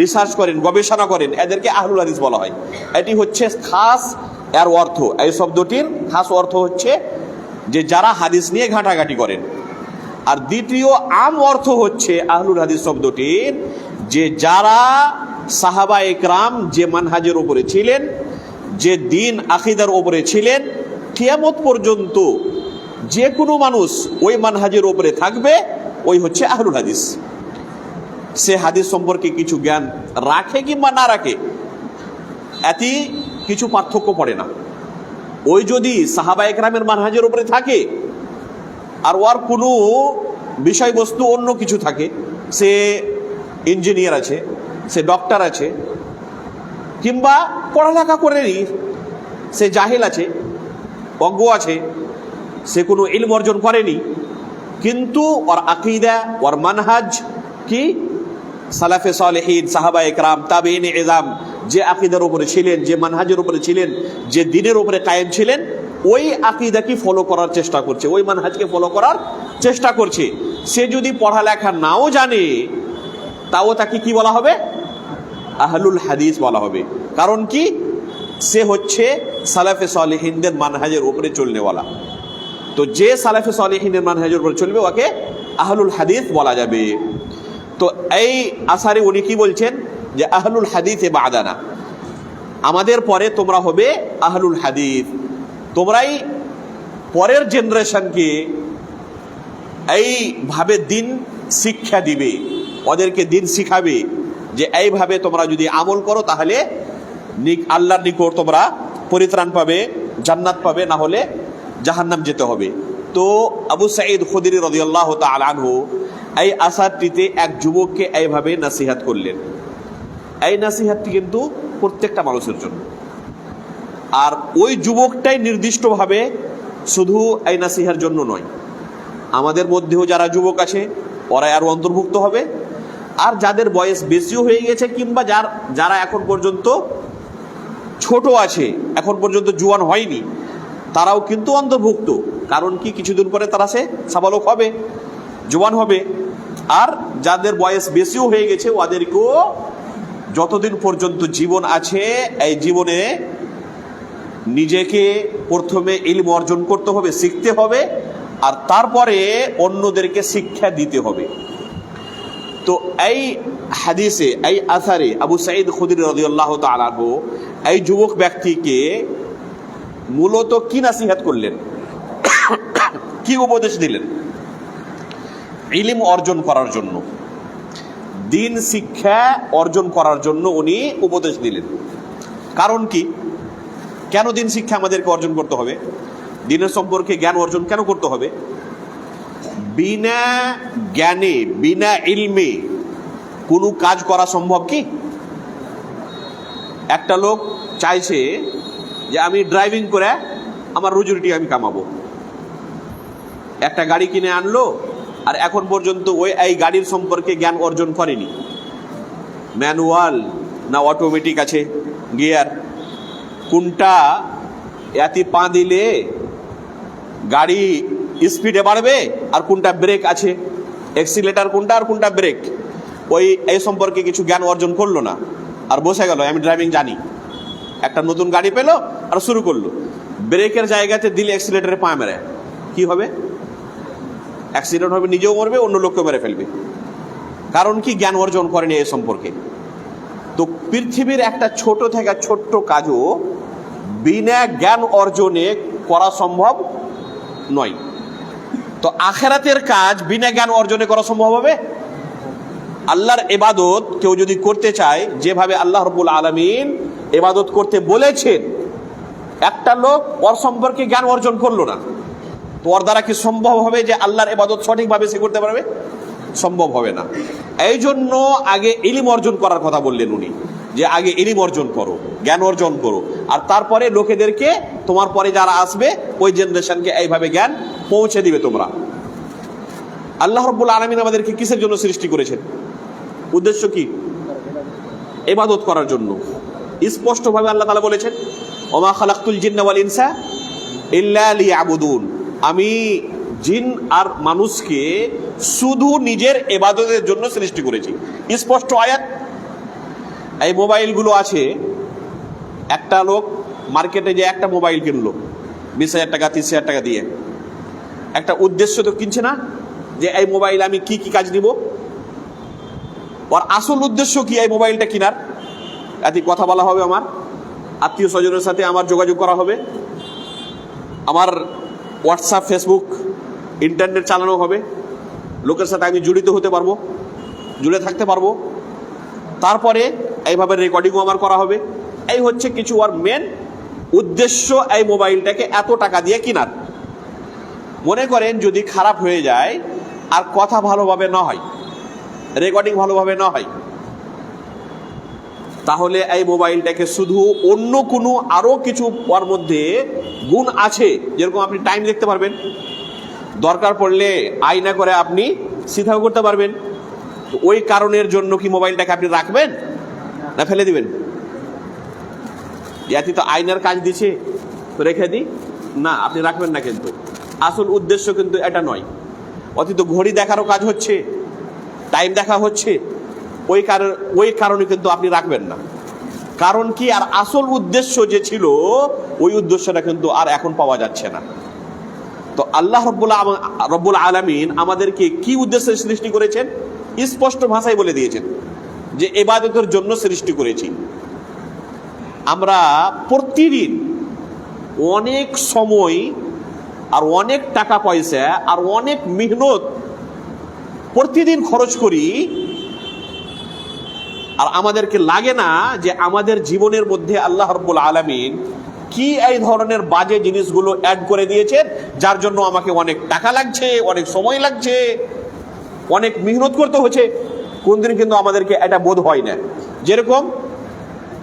রিসার্চ করেন, গবেষণা করেন, এদেরকে আহলুল হাদিস বলা হয়। এটি হচ্ছে খাস এর অর্থ। এই শব্দটির খাস অর্থ হচ্ছে যে যারা হাদিস নিয়ে ঘাটাঘাটি করেন। আর দ্বিতীয় আম অর্থ হচ্ছে আহলুল হাদিস শব্দটির যে যারা সাহাবা একরাম যে মানহাজের উপরে ছিলেন, যে দিন আকিদার উপরে ছিলেন, কিয়ামত পর্যন্ত যে কোনো মানুষ ওই মানহাজের উপরে থাকবে, ওই হচ্ছে আহলুল হাদিস। সে হাদিস সম্পর্কে কিছু জ্ঞান রাখে কিংবা না রাখে, এতে কিছু পার্থক্য পড়ে না। ওই যদি সাহাবা একরামের মানহাজের উপরে থাকে আর ওর কোনো বিষয়বস্তু অন্য কিছু থাকে, সে ইঞ্জিনিয়ার আছে, সে ডক্টর আছে, কিংবা পড়ালেখা করেনি, সে জাহিল আছে, অজ্ঞ আছে, সে কোনো ইলম অর্জন করেনি, কিন্তু ওর আকিদা, ওর মানহাজ কি সালাফে সালেহিন, সাহাবা একরাম, তাবেঈন এজাম যে আকিদার উপরে ছিলেন, যে মানহাজের উপরে ছিলেন, যে দিনের উপরে কায়েম ছিলেন, ওই আকিদাকে ফলো করার চেষ্টা করছে, ওই মানহাজকে ফলো করার চেষ্টা করছে। সে যদি পড়ালেখা নাও জানে, তাও তাকে কি বলা হবে? আহলুল হাদিস বলা হবে। কারণ কি? সে হচ্ছে সালাফে সালেহিনদের মানহাজের উপরে চলনেওয়ালা। তো যে সালাফে সালেহিনের মানহাজের উপরে চলবে ওকে আহলুল হাদিস বলা যাবে। তো এই আসারে উনি কি বলছেন যে আহলুল হাদিস বাদানা, আমাদের পরে তোমরা হবে আহলুল হাদিস, তোমরাই পরের জেনারেশনকে এইভাবে দিন শিক্ষা দিবে, ওদেরকে দিন শিখাবে যে এইভাবে তোমরা যদি আমল করো তাহলে আল্লাহর নিকট তোমরা পরিত্রাণ পাবে, জান্নাত পাবে, না হলে জাহান্নাম যেতে হবে। তো আবু সাঈদ খুদরি রাদিয়াল্লাহু তাআলা আনহু এই আসারটিতে এক যুবককে এইভাবে নসিহত করলেন। এই নসিহতটি কিন্তু প্রত্যেকটা মানুষের জন্য, আর ওই যুবকটাই নির্দিষ্টভাবে শুধু এই নসিহার জন্য নয়, আমাদের মধ্যেও যারা যুবক আছে ওরা আরও অন্তর্ভুক্ত হবে, আর যাদের বয়স বেশিও হয়ে গেছে কিংবা যারা এখন পর্যন্ত ছোট আছে, এখন পর্যন্ত জোয়ান হয়নি, তারাও কিন্তু অন্তর্ভুক্ত। কারণ কি? কিছুদিন পরে তারা সে সাবালক হবে, জোয়ান হবে। আর যাদের বয়স বেশিও হয়ে গেছে ওদেরকেও যতদিন পর্যন্ত জীবন আছে এই জীবনে নিজেকে প্রথমে ইলম অর্জন করতে হবে, শিখতে হবে, আর তারপরে অন্যদেরকে শিক্ষা দিতে হবে। তো এই হাদিসে, এই আসারে আবু সাঈদ খুদরি রাদিয়াল্লাহু তাআলা আনহু এই যুবক ব্যক্তিকে মূলত কি নসিহত করলেন, কি উপদেশ দিলেন? ইলম অর্জন করার জন্য, দিন শিক্ষা অর্জন করার জন্য উনি উপদেশ দিলেন। কারণ কি? কেন দিন শিক্ষা আমাদেরকে অর্জন করতে হবে? দিনের সম্পর্কে জ্ঞান অর্জন কেন করতে হবে? বিনা জ্ঞানে, বিনা ইলমে কোনো কাজ করা সম্ভব কি? একটা লোক চাইছে যে আমি ড্রাইভিং করে আমার রুজি রুটি আমি কামাবো, একটা গাড়ি কিনে আনলো, আর এখন পর্যন্ত এই গাড়ির সম্পর্কে জ্ঞান অর্জন করেনি। ম্যানুয়াল না অটোমেটিক আছে, গিয়ার কোনটা এতে পা দিলে গাড়ি স্পিডে বাড়বে, আর কোনটা ব্রেক আছে, অ্যাক্সিলেটার কোনটা আর কোনটা ব্রেক, এই সম্পর্কে কিছু জ্ঞান অর্জন করলো না, আর বসে গেল আমি ড্রাইভিং জানি। একটা নতুন গাড়ি পেলো আর শুরু করলো, ব্রেকের জায়গাতে দিলে অ্যাক্সিলেটারে পা মেরে কি হবে? অ্যাক্সিডেন্ট হবে, নিজেও মরবে, অন্য লোককে মেরে ফেলবে। কারণ কি? জ্ঞান অর্জন করেনি এই সম্পর্কে। তো পৃথিবীর একটা ছোট থেকে ছোট্ট কাজও বিনা জ্ঞান অর্জনে করা সম্ভব নয়। তো আখিরাতের কাজ বিনা জ্ঞান অর্জনে করা সম্ভব হবে? আল্লাহর ইবাদত কেউ যদি করতে চায়, যেভাবে আল্লাহ রাব্বুল আলামিন ইবাদত করতে বলেছেন, একটা লোক ওর সম্পর্কে জ্ঞান অর্জন করলো না, তো ওর দ্বারা কি সম্ভব হবে যে আল্লাহর ইবাদত সঠিকভাবে সে করতে পারবে? সম্ভব হবে না। এই জন্য আগে ইলম অর্জন করার কথা বললেন উনি, যে আগে ইলম অর্জন করো, জ্ঞান অর্জন করো, আর তারপরে লোকেদেরকে, তোমার পরে যারা আসবে ওই জেনারেশনকে এইভাবে জ্ঞান পৌঁছে দিবে তোমরা। আল্লাহ রাব্বুল আলামিন আমাদেরকে কিসের জন্য সৃষ্টি করেছেন? উদ্দেশ্য কি? ইবাদত করার জন্য। স্পষ্টভাবে আল্লাহ তাআলা বলেছেন, ওমা খালাকতুল জিন্না ওয়াল ইনসা ইল্লা লিয়াবুদুন, আমি জিন আর মানুষকে শুধু নিজের ইবাদতের জন্য সৃষ্টি করেছি। স্পষ্ট আয়াত। এই মোবাইলগুলো আছে, একটা লোক মার্কেটে যে একটা মোবাইল কিনলো 20,000 টাকা 30,000 টাকা দিয়ে, একটা উদ্দেশ্য তো কিনছে না যে এই মোবাইল আমি কি কি কাজ নিব। ওর আসল উদ্দেশ্য কি এই মোবাইলটা কেনার? এতে কথা বলা হবে, আমার আত্মীয় স্বজনের সাথে আমার যোগাযোগ করা হবে, আমার হোয়াটসঅ্যাপ, ফেসবুক, ইন্টারনেট চালানো হবে, লোকের সাথে আমি জড়িত হতে পারবো, জুড়ে থাকতে পারবো, তারপরে এইভাবে রেকর্ডিংও আমার করা হবে। এই হচ্ছে কিছু আর মেন উদ্দেশ্য এই মোবাইলটাকে এত টাকা দিয়ে কেনার। মনে করেন যদি খারাপ হয়ে যায় আর কথা ভালোভাবে না হয়, রেকর্ডিং ভালোভাবে না হয়, তাহলে এই মোবাইলটাকে শুধু অন্য কোনো আরো কিছু ওর মধ্যে গুণ আছে, যেরকম আপনি টাইম দেখতে পারবেন, দরকার পড়লে আয়না করে আপনি সিধাও করতে পারবেন। ওই কারণের জন্য কি মোবাইলটাকে আপনি রাখবেন না ফেলে দিবেন? ইয়াতি তো আয়নার কাজ দিছে, তো রেখে দিই না, আপনি রাখবেন না। কিন্তু আসল উদ্দেশ্য কিন্তু এটা নয়। অতীত ঘড়ি দেখারও কাজ হচ্ছে, টাইম দেখা হচ্ছে, ওই কারণে কিন্তু আপনি রাখবেন না। কারণ কি, আর আসল উদ্দেশ্য যে ছিল ওই উদ্দেশ্যটা কিন্তু আর এখন পাওয়া যাচ্ছে না। তো আল্লাহ রব্বুল আলামিন আমাদেরকে কি উদ্দেশ্যে সৃষ্টি করেছেন স্পষ্ট ভাষায় বলে দিয়েছেন যে ইবাদতের জন্য সৃষ্টি করেছি। আমরা প্রতিদিন অনেক সময় আর অনেক টাকা পয়সা আর অনেক মেহনত প্রতিদিন খরচ করি, আর আমাদেরকে লাগে না যে আমাদের জীবনের মধ্যে আল্লাহ রাব্বুল আলামিন কি এই ধরনের বাজে জিনিসগুলো অ্যাড করে দিয়েছেন, যার জন্য আমাকে অনেক টাকা লাগছে, অনেক সময় লাগছে, অনেক মেহনত করতে হচ্ছে। কোনদিন কিন্তু আমাদেরকে এটা বোধ হয় না। যেরকম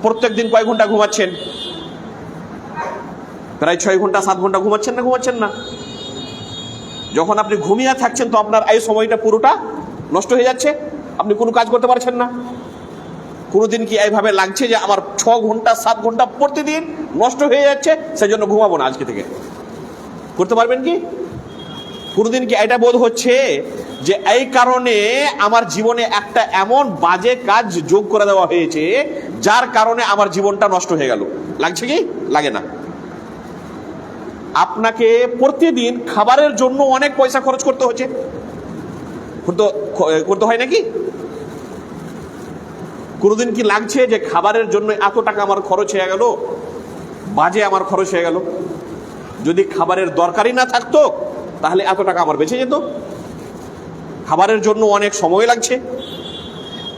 প্রত্যেক দিন কয় ঘন্টা ঘুমাচ্ছেন? প্রায় 6 ঘন্টা 7 ঘন্টা ঘুমাচ্ছেন না? যখন আপনি ঘুমিয়ে থাকছেন তো আপনার এই সময়টা পুরোটা নষ্ট হয়ে যাচ্ছে, আপনি কোনো কাজ করতে পারছেন না। কোনোদিন কি এইভাবে লাগছে যে আমার 6 ঘন্টা 7 ঘন্টা প্রতিদিন নষ্ট হয়ে যাচ্ছে, সেই জন্য ঘুমাবো না আজকে থেকে? করতে পারবেন কি? কোনোদিন কি এটা বোধ হচ্ছে যে এই কারণে আমার জীবনে একটা এমন বাজে কাজ যোগ করে দেওয়া হয়েছে যার কারণে আমার জীবনটা নষ্ট হয়ে গেল? লাগছে কি? লাগে না। আপনাকে প্রতিদিন খাবারের জন্য অনেক পয়সা খরচ করতে হচ্ছে, করতে হয় নাকি? কোনোদিন কি লাগছে যে খাবারের জন্য এত টাকা আমার খরচ হয়ে গেল, বাজে আমার খরচ হয়ে গেল? যদি খাবারের দরকারই না থাকতো তাহলে এত টাকা আমার বেঁচে যেত। খাবারের জন্য অনেক সময় লাগছে,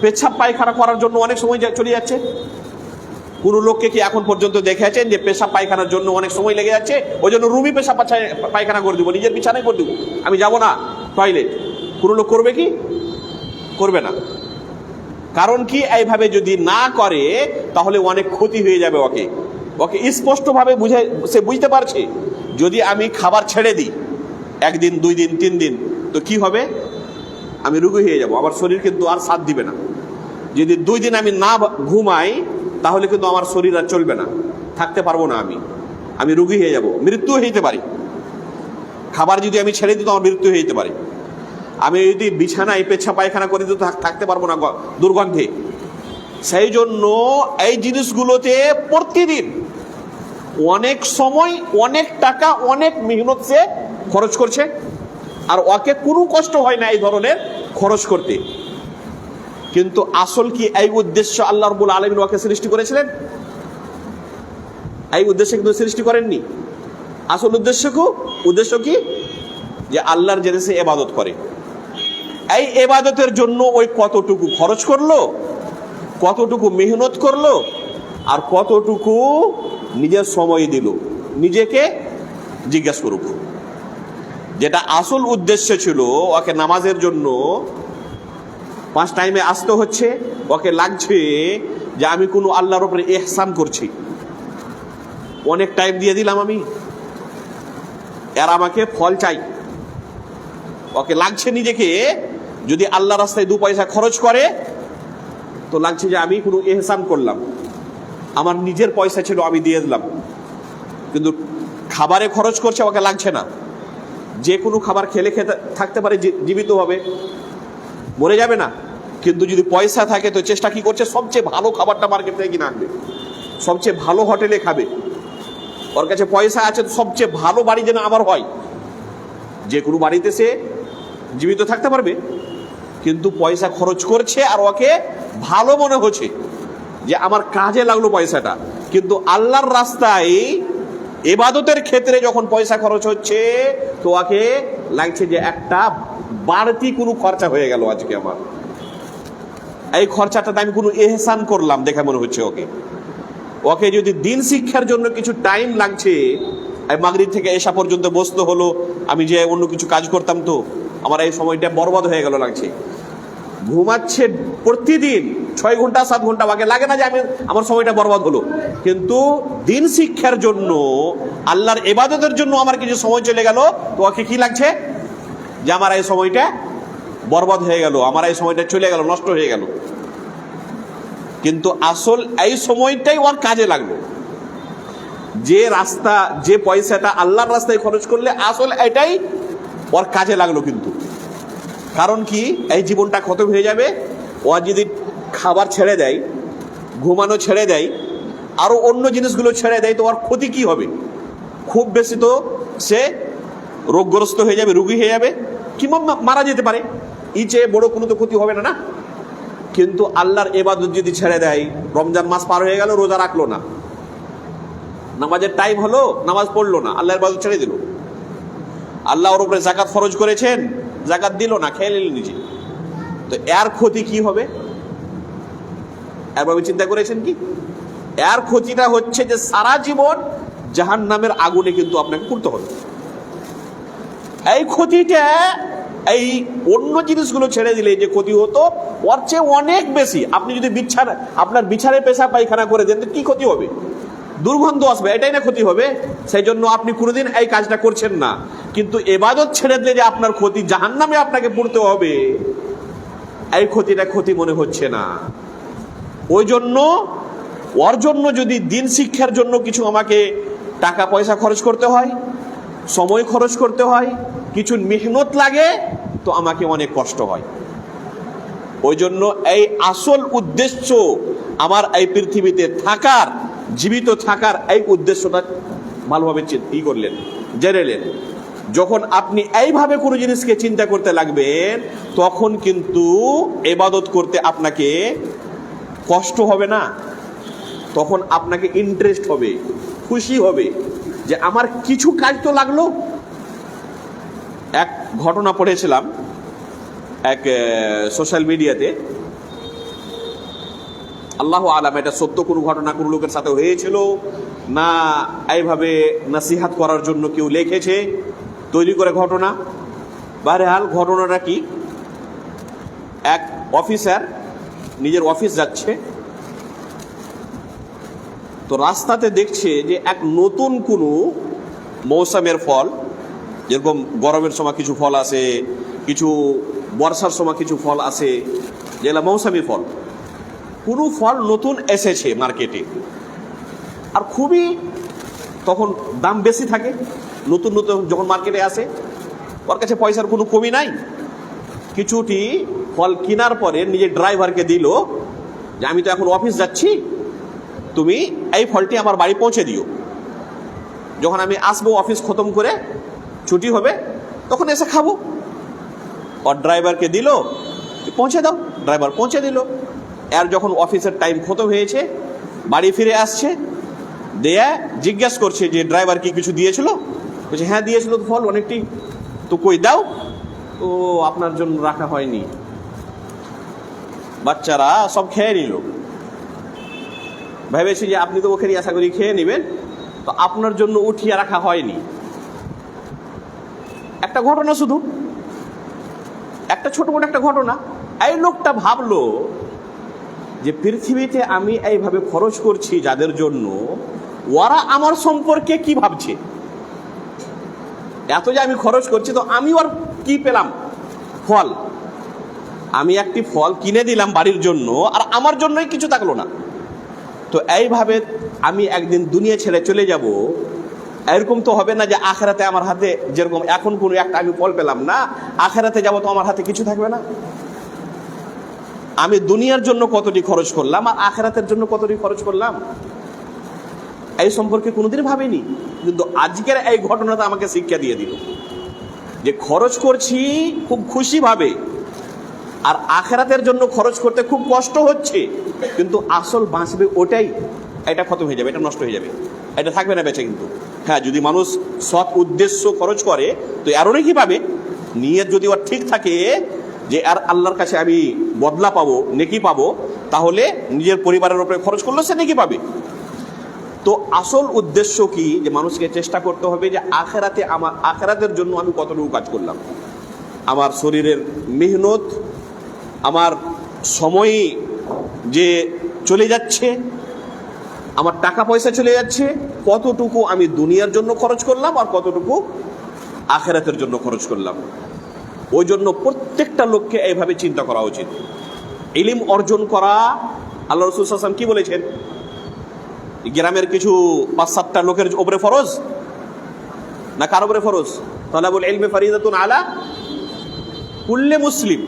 পেচ্ছাপ পায়খানা করার জন্য অনেক সময় চলে যাচ্ছে। কোন লোককে কি এখন পর্যন্ত দেখেছেন যে পেশাব পায়খানার জন্য অনেক সময় লেগে যাচ্ছে, ওই জন্য রুমই পেশাব পায়খানা করে দিব, নিজের বিছানায় করে দিব, আমি যাব না টয়লেট? কোন লোক করবে কি? করবে না। কারণ কি, এইভাবে যদি না করে তাহলে অনেক ক্ষতি হয়ে যাবে। ওকে স্পষ্টভাবে সে বুঝতে পারছে যদি আমি খাবার ছেড়ে দিই 1 দিন 2 দিন 3 দিন তো কি হবে, আমি রোগী হয়ে যাব, আমার শরীর কিন্তু আর সাথ দিবে না। যদি 2 দিন আমি না ঘুমাই তাহলে কিন্তু আমার শরীর আর চলবে না, থাকতে পারবো না, আমি রোগী হয়ে যাব, মৃত্যু হইতে পারি। খাবার যদি আমি ছেড়ে দিই তো আমার মৃত্যু হইতে পারে। আমি যদি বিছানায় পেচ্ছাপ পায়খানা করে দিই তো থাকতে পারবো না দুর্গন্ধে। সেই জন্য এই জিনিসগুলোতে প্রতিদিন অনেক সময়, অনেক টাকা, অনেক মেহনত সে খরচ করছে, আর ওকে কোনো কষ্ট হয় না এই ধরনের খরচ করতে। কিন্তু আসল কি এই উদ্দেশ্য আল্লাহ রাব্বুল আলামিন ওকে সৃষ্টি করেছিলেন? এই উদ্দেশ্যে কিন্তু সৃষ্টি করেননি। আসল উদ্দেশ্য কি? যে আল্লাহর জেনেছে ইবাদত করে। এই ইবাদতের জন্য ওই কতটুকু খরচ করলো, কতটুকু মেহনত করলো, আর কতটুকু নিজের সময় দিল, নিজেকে জিজ্ঞেস করুক। যেটা আসল উদ্দেশ্য ছিল ওকে নামাজের জন্য 5 টাইমে আসতে হচ্ছে, ওকে লাগছে যে আমি কোনো আল্লাহর উপরে ইহসান করছি, অনেক টাইম দিয়ে দিলাম আমি, আর আমাকে ফল চাই। ওকে লাগছে নিজেকে যদি আল্লাহ রাস্তায় 2 পয়সা খরচ করে তো লাগছে যে আমি কোনো ইহসান করলাম, আমার নিজের পয়সা ছিল আমি দিয়ে দিলাম। কিন্তু খাবারে খরচ করছে, ওকে লাগছে না। যে কোনো খাবার খেতে থাকতে পারে, জীবিত হবে, মরে যাবে না। কিন্তু যদি পয়সা থাকে তো চেষ্টা কি করছে, সবচেয়ে ভালো খাবারটা মার্কেট থেকে কিনে আনবে, সবচেয়ে ভালো হোটেলে খাবে। ওর কাছে পয়সা আছে তো সবচেয়ে ভালো বাড়ি যেন আমার হয়। যে কোনো বাড়িতে সে জীবিত থাকতে পারবে, কিন্তু পয়সা খরচ করছে আর ওকে ভালো মনে হচ্ছে যে আমার কাজে লাগলো পয়সাটা। কিন্তু আল্লাহর রাস্তায় ইবাদতের ক্ষেত্রে যখন পয়সা খরচ হচ্ছে তো ওকে লাগছে যে একটা বাড়তি কোনো খরচা হয়ে গেল আজকে আমার। এই খরচাটাতে আমি কোনো এহসান করলাম দেখে মনে হচ্ছে ওকে। ওকে যদি দিন শিক্ষার জন্য কিছু টাইম লাগছে, মাগরিব থেকে এশা পর্যন্ত বসতে হলো, আমি যে অন্য কিছু কাজ করতাম তো আমার এই সময়টা বরবাদ হয়ে গেল লাগছে। ঘুমাচ্ছে প্রতিদিন 6 ঘন্টা 7 ঘন্টা, আগে লাগে না যে আমি আমার সময়টা বরবাদ হলো, কিন্তু দিন শিক্ষার জন্য আল্লাহর ইবাদতের জন্য আমার কিছু সময় চলে গেল, তো ওকে কি লাগছে যে আমার এই সময়টা বরবাদ হয়ে গেল, আমার এই সময়টা চলে গেল, নষ্ট হয়ে গেল। কিন্তু আসল এই সময়টাই ওর কাজে লাগলো। যে রাস্তা, যে পয়সাটা আল্লাহর রাস্তায় খরচ করলে আসল এটাই ওর কাজে লাগলো। কিন্তু কারণ কি, এই জীবনটা খতম হয়ে যাবে। ও যদি খাবার ছেড়ে দেয়, ঘুমানো ছেড়ে দেয়, আরো অন্য জিনিসগুলো ছেড়ে দেয়, তো ওর ক্ষতি কি হবে? খুব বেশি তো সে রোগগ্রস্ত হয়ে যাবে, রোগী হয়ে যাবে, কিংবা মারা যেতে পারে। এই চেয়ে বড় কোনো তো ক্ষতি হবে না না। কিন্তু আল্লাহর ইবাদত যদি ছেড়ে দেয়, রমজান মাস পার হয়ে গেল, রোজা রাখলো না, নামাজের টাইম হলো, নামাজ পড়লো না, আল্লাহর ইবাদত ছেড়ে দিল। আল্লাহ ওর উপরে যাকাত ফরজ করেছেন, যাকাত দিল না, খেয়ে নিল নিজে, তো এর ক্ষতি কি হবে? এরভাবে চিন্তা করেছেন কি? এর ক্ষতিটা হচ্ছে যে সারা জীবন জাহান্নামের আগুনে কিন্তু আপনাকে পড়তে হবে। এই ক্ষতিটা এই অন্য জিনিসগুলো ছেড়ে দিলে যে ক্ষতি হতো, ওর চেয়ে অনেক বেশি। আপনি যদি আপনার বিছানায় পেশা পায়খানা করে দেন, তো কি ক্ষতি হবে? দুর্গন্ধ আসবে, এটাই না ক্ষতি হবে? সেই জন্য আপনি কোনোদিন এই কাজটা করছেন না। কিন্তু ইবাদত ছেড়ে দিলে যে আপনার ক্ষতি, জাহান্নামে আপনাকে পড়তে হবে, এই ক্ষতিটা ক্ষতি মনে হচ্ছে না। ওই জন্য ওর জন্য যদি দিন শিক্ষার জন্য কিছু আমাকে টাকা পয়সা খরচ করতে হয়, সময় খরচ করতে হয়, কিছু মেহনত লাগে, তো আমাকে অনেক কষ্ট হয়। ওই জন্য এই আসল উদ্দেশ্য আমার এই পৃথিবীতে থাকার, জীবিত থাকার এই উদ্দেশ্যটা ভালোভাবে করলেন, জেনেলেন। যখন আপনি এইভাবে কোনো জিনিসকে চিন্তা করতে লাগবেন, তখন কিন্তু ইবাদত করতে আপনাকে কষ্ট হবে না, তখন আপনাকে ইন্টারেস্ট হবে, খুশি হবে যে আমার কিছু কাজ তো লাগলো। এক ঘটনা পড়েছিলাম এক সোশ্যাল মিডিয়াতে, আল্লাহ আলাম এটা সত্য কোনো ঘটনা কোনো লোকের সাথে হয়েছিল না, এইভাবে নসিহাত করার জন্য কেউ লিখেছে তৈরি করে ঘটনা। বাহরহাল ঘটনাটা কি, এক অফিসার নিজের অফিস যাচ্ছে, তো রাস্তাতে দেখছে যে এক নতুন কোনো মৌসুমের ফল, যেরকম গরমের সময় কিছু ফল আসে, কিছু বর্ষার সময় কিছু ফল আসে, যেগুলো মৌসুমি ফল, কোনো ফল নতুন এসেছে মার্কেটে, আর খুবই তখন দাম বেশি থাকে। নতুন নতুন যখন মার্কেটে আসে, ওর কাছে পয়সার কোনো কমি নাই। কিছুটি ফল কেনার পরে নিজের ড্রাইভারকে দিল যে আমি তো এখন অফিস যাচ্ছি, তুমি এই ফলটি আমার বাড়ি পৌঁছে দিও, যখন আমি আসবো অফিস খতম করে ছুটি হবে তখন এসে খাবো। আর ড্রাইভারকে দিল, পৌঁছে দাও, ড্রাইভার পৌঁছে দিল। আর যখন অফিসের টাইম খতম হয়েছে, বাড়ি ফিরে আসছে, দেয়া জিজ্ঞাসা করছে যে ড্রাইভার কি কিছু দিয়েছিল? বলছে হ্যাঁ দিয়েছিল, তো ফল অনেকটি, তো কই দাও? তো আপনার জন্য রাখা হয়নি, বাচ্চারা সব খেয়ে নিল। ভেবেছি যে আপনি তো ওখানে আশা করি খেয়ে নেবেন, তো আপনার জন্য উঠিয়ে রাখা হয়নি। একটা ঘটনা, শুধু একটা ছোট মোটো একটা ঘটনা। এই লোকটা ভাবলো যে পৃথিবীতে আমি এইভাবে খরচ করছি যাদের জন্য, ওরা আমার সম্পর্কে কি ভাবছে? এত যে আমি খরচ করছি, তো আমি ওর কি পেলাম? ফল। আমি একটি ফল কিনে দিলাম বাড়ির জন্য, আর আমার জন্যই কিছু থাকলো না। তো এইভাবে আমি একদিন দুনিয়া ছেড়ে চলে যাব। এরকম তো হবে না যে আখেরাতে আমার হাতে যেরকম এখন কোনো একটা আমি ফল পেলাম না, আখেরাতে যাব তো আমার হাতে কিছু থাকবে না। আমি দুনিয়ার জন্য কতটি খরচ করলাম আর আখেরাতের জন্য কতটি খরচ করলাম, এই সম্পর্কে কোনোদিন ভাবিনি। কিন্তু আজকের এই ঘটনাটা আমাকে শিক্ষা দিয়ে দিল যে খরচ করছি খুব খুশি ভাবে, আর আখেরাতের জন্য খরচ করতে খুব কষ্ট হচ্ছে, কিন্তু আসল বাঁচবে ওটাই। এটা খতম হয়ে যাবে, এটা নষ্ট হয়ে যাবে, এটা থাকবে না বেঁচে। কিন্তু হ্যাঁ, যদি মানুষ সৎ উদ্দেশ্য খরচ করে, তো আরও কি পাবে? নিয়ত যদি ওর ঠিক থাকে, যে আর আল্লাহর কাছে আমি বদলা পাবো, নেকি পাবো, তাহলে নিজের পরিবারের উপরে খরচ করলে সে নেকি পাবে। তো আসল উদ্দেশ্য কি, যে মানুষকে চেষ্টা করতে হবে যে আখেরাতে আমার আখেরাতের জন্য আমি কতটুকু কাজ করলাম, আমার শরীরের মেহনত, আমার সময় যে চলে যাচ্ছে, আমার টাকা পয়সা চলে যাচ্ছে, কতটুকু আমি দুনিয়ার জন্য খরচ করলাম আর কতটুকু আখেরাতের জন্য খরচ করলাম। ওই জন্য প্রত্যেকটা লোককে এইভাবে চিন্তা করা উচিত। ইলম অর্জন করা, আল্লাহ রাসূল সাল্লাল্লাহু আলাইহি ওয়াসাল্লাম কি বলেছেন, গ্রামের কিছু ৫-৭টা লোকের উপরে ফরজ না কার উপরে ফরজ? তালাবুল ইলমি ফারিদাতুন আলা কুল্লি মুসলিম।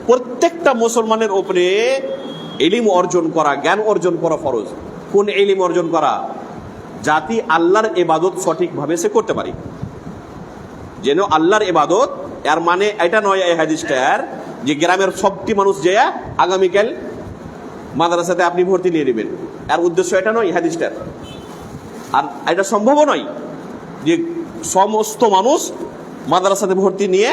প্রত্যেকটা মুসলমানের উপরে ইলম অর্জন করা, জ্ঞান অর্জন করা ফরজ। কোন ইলম অর্জন করা? জাতি আল্লাহর ইবাদত সঠিকভাবে সে করতে পারে, যেন আল্লাহর ইবাদত। এর মানে এটা নয় এই হাদিসটার যে গ্রামের সবটি মানুষ যে আগামীকাল মাদ্রাসাতে আপনি ভর্তি নিয়ে নেবেন, এর উদ্দেশ্য এটা নয় হাদিসটার। আর এটা সম্ভবও নয় যে সমস্ত মানুষ মাদ্রাসাতে ভর্তি নিয়ে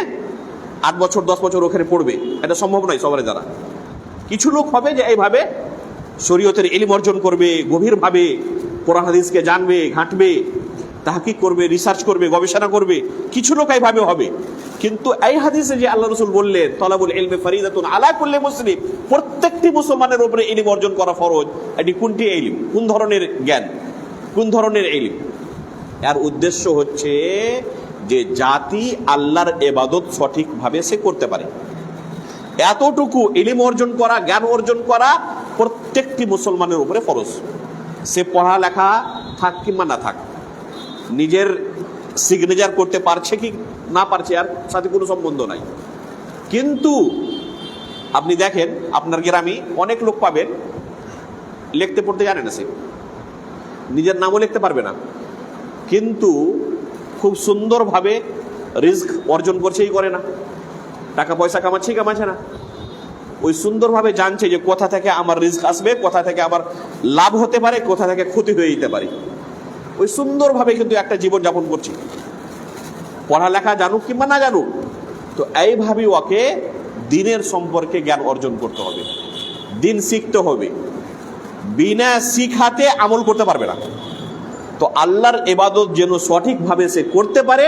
8 বছর 10 বছর ওখানে পড়বে, এটা সম্ভব নয় সবার দ্বারা। কিছু লোক হবে যে এইভাবে শরীয়তের ইলম অর্জন করবে, গভীরভাবে কোরআন হাদিসকে জানবে, ঘাঁটবে, তাহকিক করবে, রিসার্চ করবে, গবেষণা করবে, কিছু লোক এইভাবে হবে। কিন্তু এই হাদিসে যে আল্লাহ রাসূল বললেন তালাবুল ইলমি ফারিদাতুন আলা কুল্লি মুসলিম, প্রত্যেকটি মুসলমানের উপরে ইলম অর্জন করা ফরজ। এটি কোনটি ইলম, কোন ধরনের জ্ঞান, কোন ধরনের ইলম? এর উদ্দেশ্য হচ্ছে যে জাতি আল্লাহর ইবাদত সঠিকভাবে সে করতে পারে, এতটুকু ইলম অর্জন করা, জ্ঞান অর্জন করা প্রত্যেকটি মুসলমানের উপরে ফরজ। সে পড়ালেখা থাক কিংবা না থাক, নিজের সিগনেচার করতে পারছে কি না পারছে আর সাথে কোনো সম্বন্ধ নাই। কিন্তু আপনি দেখেন আপনার গ্রামে অনেক লোক পাবেন লিখতে পড়তে জানে না, সে নিজের নামও লিখতে পারবে না, কিন্তু খুব সুন্দরভাবে রিস্ক অর্জন করছেই করে না, টাকা পয়সা কামাচ্ছেই কামাচ্ছে না। ওই সুন্দরভাবে জানছে যে কোথা থেকে আমার রিস্ক আসবে, কোথা থেকে আমার লাভ হতে পারে, কোথা থেকে ক্ষতি হয়ে যেতে পারে। ওই সুন্দরভাবে কিন্তু একটা জীবন যাপন করছি, পড়ালেখা জানুক কিংবা না জানুক। তো এইভাবে ওকে দিনের সম্পর্কে জ্ঞান অর্জন করতে হবে, দিন শিখতে হবে, বিনা শিখাতে আমল করতে পারবে না। তো আল্লাহর ইবাদত যেন সঠিকভাবে সে করতে পারে,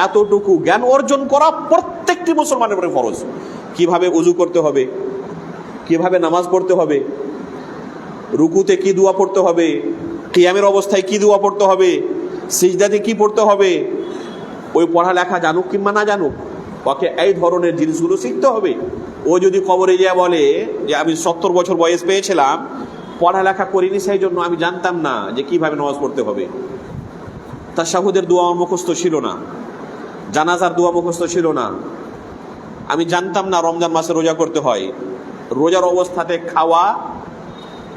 এতটুকু জ্ঞান অর্জন করা প্রত্যেকটি মুসলমানের উপরে ফরজ। কিভাবে ওযু করতে হবে, কিভাবে নামাজ পড়তে হবে, রুকুতে কি দোয়া পড়তে হবে, কিয়ামের অবস্থায় কি দোয়া পড়তে হবে, সিজদাতে কি পড়তে হবে, ওই পড়ালেখা জানুক কিংবা না জানুক, ওকে এই ধরনের জিনিসগুলো শিখতে হবে। ও যদি কবরে যা বলে যে আমি 70 বছর বয়স পেয়েছিলাম, পড়ালেখা করিনি, সেই জন্য আমি জানতাম না যে কিভাবে নামাজ পড়তে হবে, তাশাহুদের দোয়া আমার মুখস্থ ছিল না, জানাজার দোয়া মুখস্থ ছিল না, আমি জানতাম না রমজান মাসে রোজা করতে হয়, রোজার অবস্থাতে খাওয়া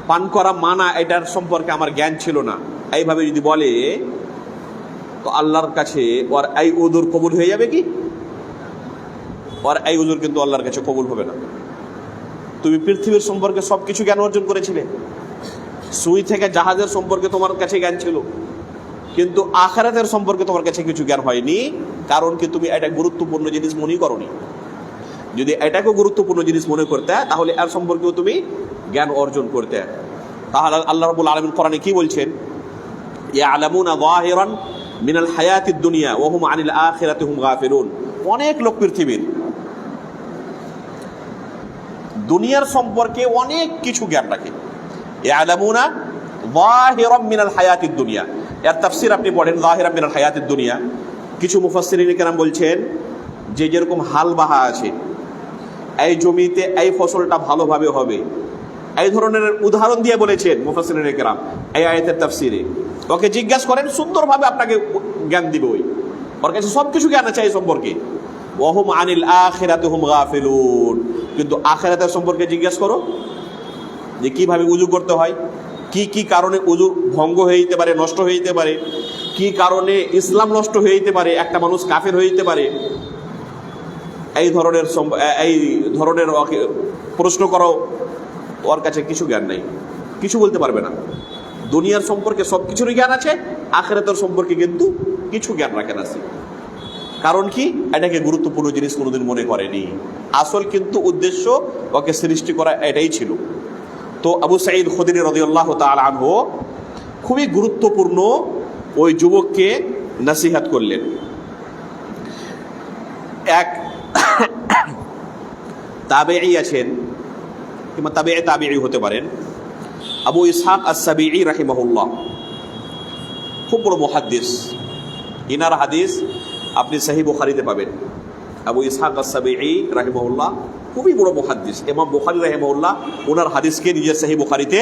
পান করা মানা, এটার সম্পর্কে আমার জ্ঞান ছিল না, এইভাবে যদি বলে, তো আল্লাহর কাছে ওর এই উযুর কবুল হয়ে যাবে কি? ওর এই উযুর কিন্তু আল্লাহর কাছে কবুল হবে না। তুমি পৃথিবীর সম্পর্কে সবকিছু জ্ঞান অর্জন করেছিলে, সুই থেকে জাহাজের সম্পর্কে তোমার কাছে জ্ঞান ছিল, কিন্তু আখিরাতের সম্পর্কে তোমার কাছে কিছু জ্ঞান হয়নি। কারণ কি? তুমি এটা গুরুত্বপূর্ণ জিনিস মনেই করনি। যদি এটাকে গুরুত্বপূর্ণ জিনিস মনে করতে তাহলে এর সম্পর্কেও তুমি জ্ঞান অর্জন করতে। তাহলে আল্লাহ রাব্বুল আলামিন কোরআনে কি বলছেন? ইয়ালামুনা যাহিরান মিনাল হায়াতিদ দুনিয়া ওয়া হুম আনিল আখিরাতি হুম গাফিলুন। অনেক লোক পৃথিবীর দুনিয়ার সম্পর্কে অনেক কিছু জ্ঞান রাখে। ইয়ালামুনা যাহিরান মিনাল হায়াতিদ দুনিয়া, এর তাফসীর আপনি পড়েন, যাহিরান মিনাল হায়াতিদ দুনিয়া। কিছু মুফাসসিরিন কেরাম বলছেন যে যেরকম হাল বাহা আছে, এই জমিতে এই ফসলটা ভালোভাবে হবে, এই ধরনের উদাহরণ দিয়ে বলেছেন মুফাসসিরিন কেরাম এই আয়াতের তাফসীরে। ওকে জিজ্ঞাসা করেন, সুন্দরভাবে আপনাকে জ্ঞান দিবে। ওর কাছে সবকিছু জ্ঞান আছে এই সম্পর্কে। ওয়া হুম আনিল আখিরাতি হুম গাফিলুন। কিন্তু আখিরাতের সম্পর্কে জিজ্ঞাসা করো যে কিভাবে উযু করতে হয়, কি কি কারণে উযু ভঙ্গ হয়ে যেতে পারে, নষ্ট হয়ে যেতে পারে, কি কারণে ইসলাম নষ্ট হয়ে যেতে পারে, একটা মানুষ কাফের হয়ে যেতে পারে, এই ধরনের প্রশ্ন করো, ওর কাছে কিছু জ্ঞান নেই, কিছু বলতে পারবে না। দুনিয়ার সম্পর্কে সব কিছুরই জ্ঞান আছে, আখিরাতের সম্পর্কে কিন্তু কিছু জ্ঞান রাখে না। কারণ কি? এটাকে গুরুত্বপূর্ণ জিনিস কোনোদিন মনে করেনি। আসল কিন্তু উদ্দেশ্য ওকে সৃষ্টি করা এটাই ছিল। তো আবু সাঈদ খুদরি রাদিয়াল্লাহু তাআলা আনহু খুবই গুরুত্বপূর্ণ ওই যুবককে নসিহত করলেন। এক তাবেঈ আছেন, কিংবা তাবেঈ হতে পারেন, আবু ইসহাক আস-সাবিঈ রাহিমাহুল্লাহ, খুব বড় মুহাদ্দিস। ইনার হাদিস আপনি সহিহ বুখারীতে পাবেন। আবু ইসহাক আস-সাবিঈ রাহিমাহুল্লাহ খুবই বড় মুহাদ্দিস। ইমাম বুখারী রাহিমাহুল্লাহ ওনার হাদিসকে নিজের সহিহ বুখারীতে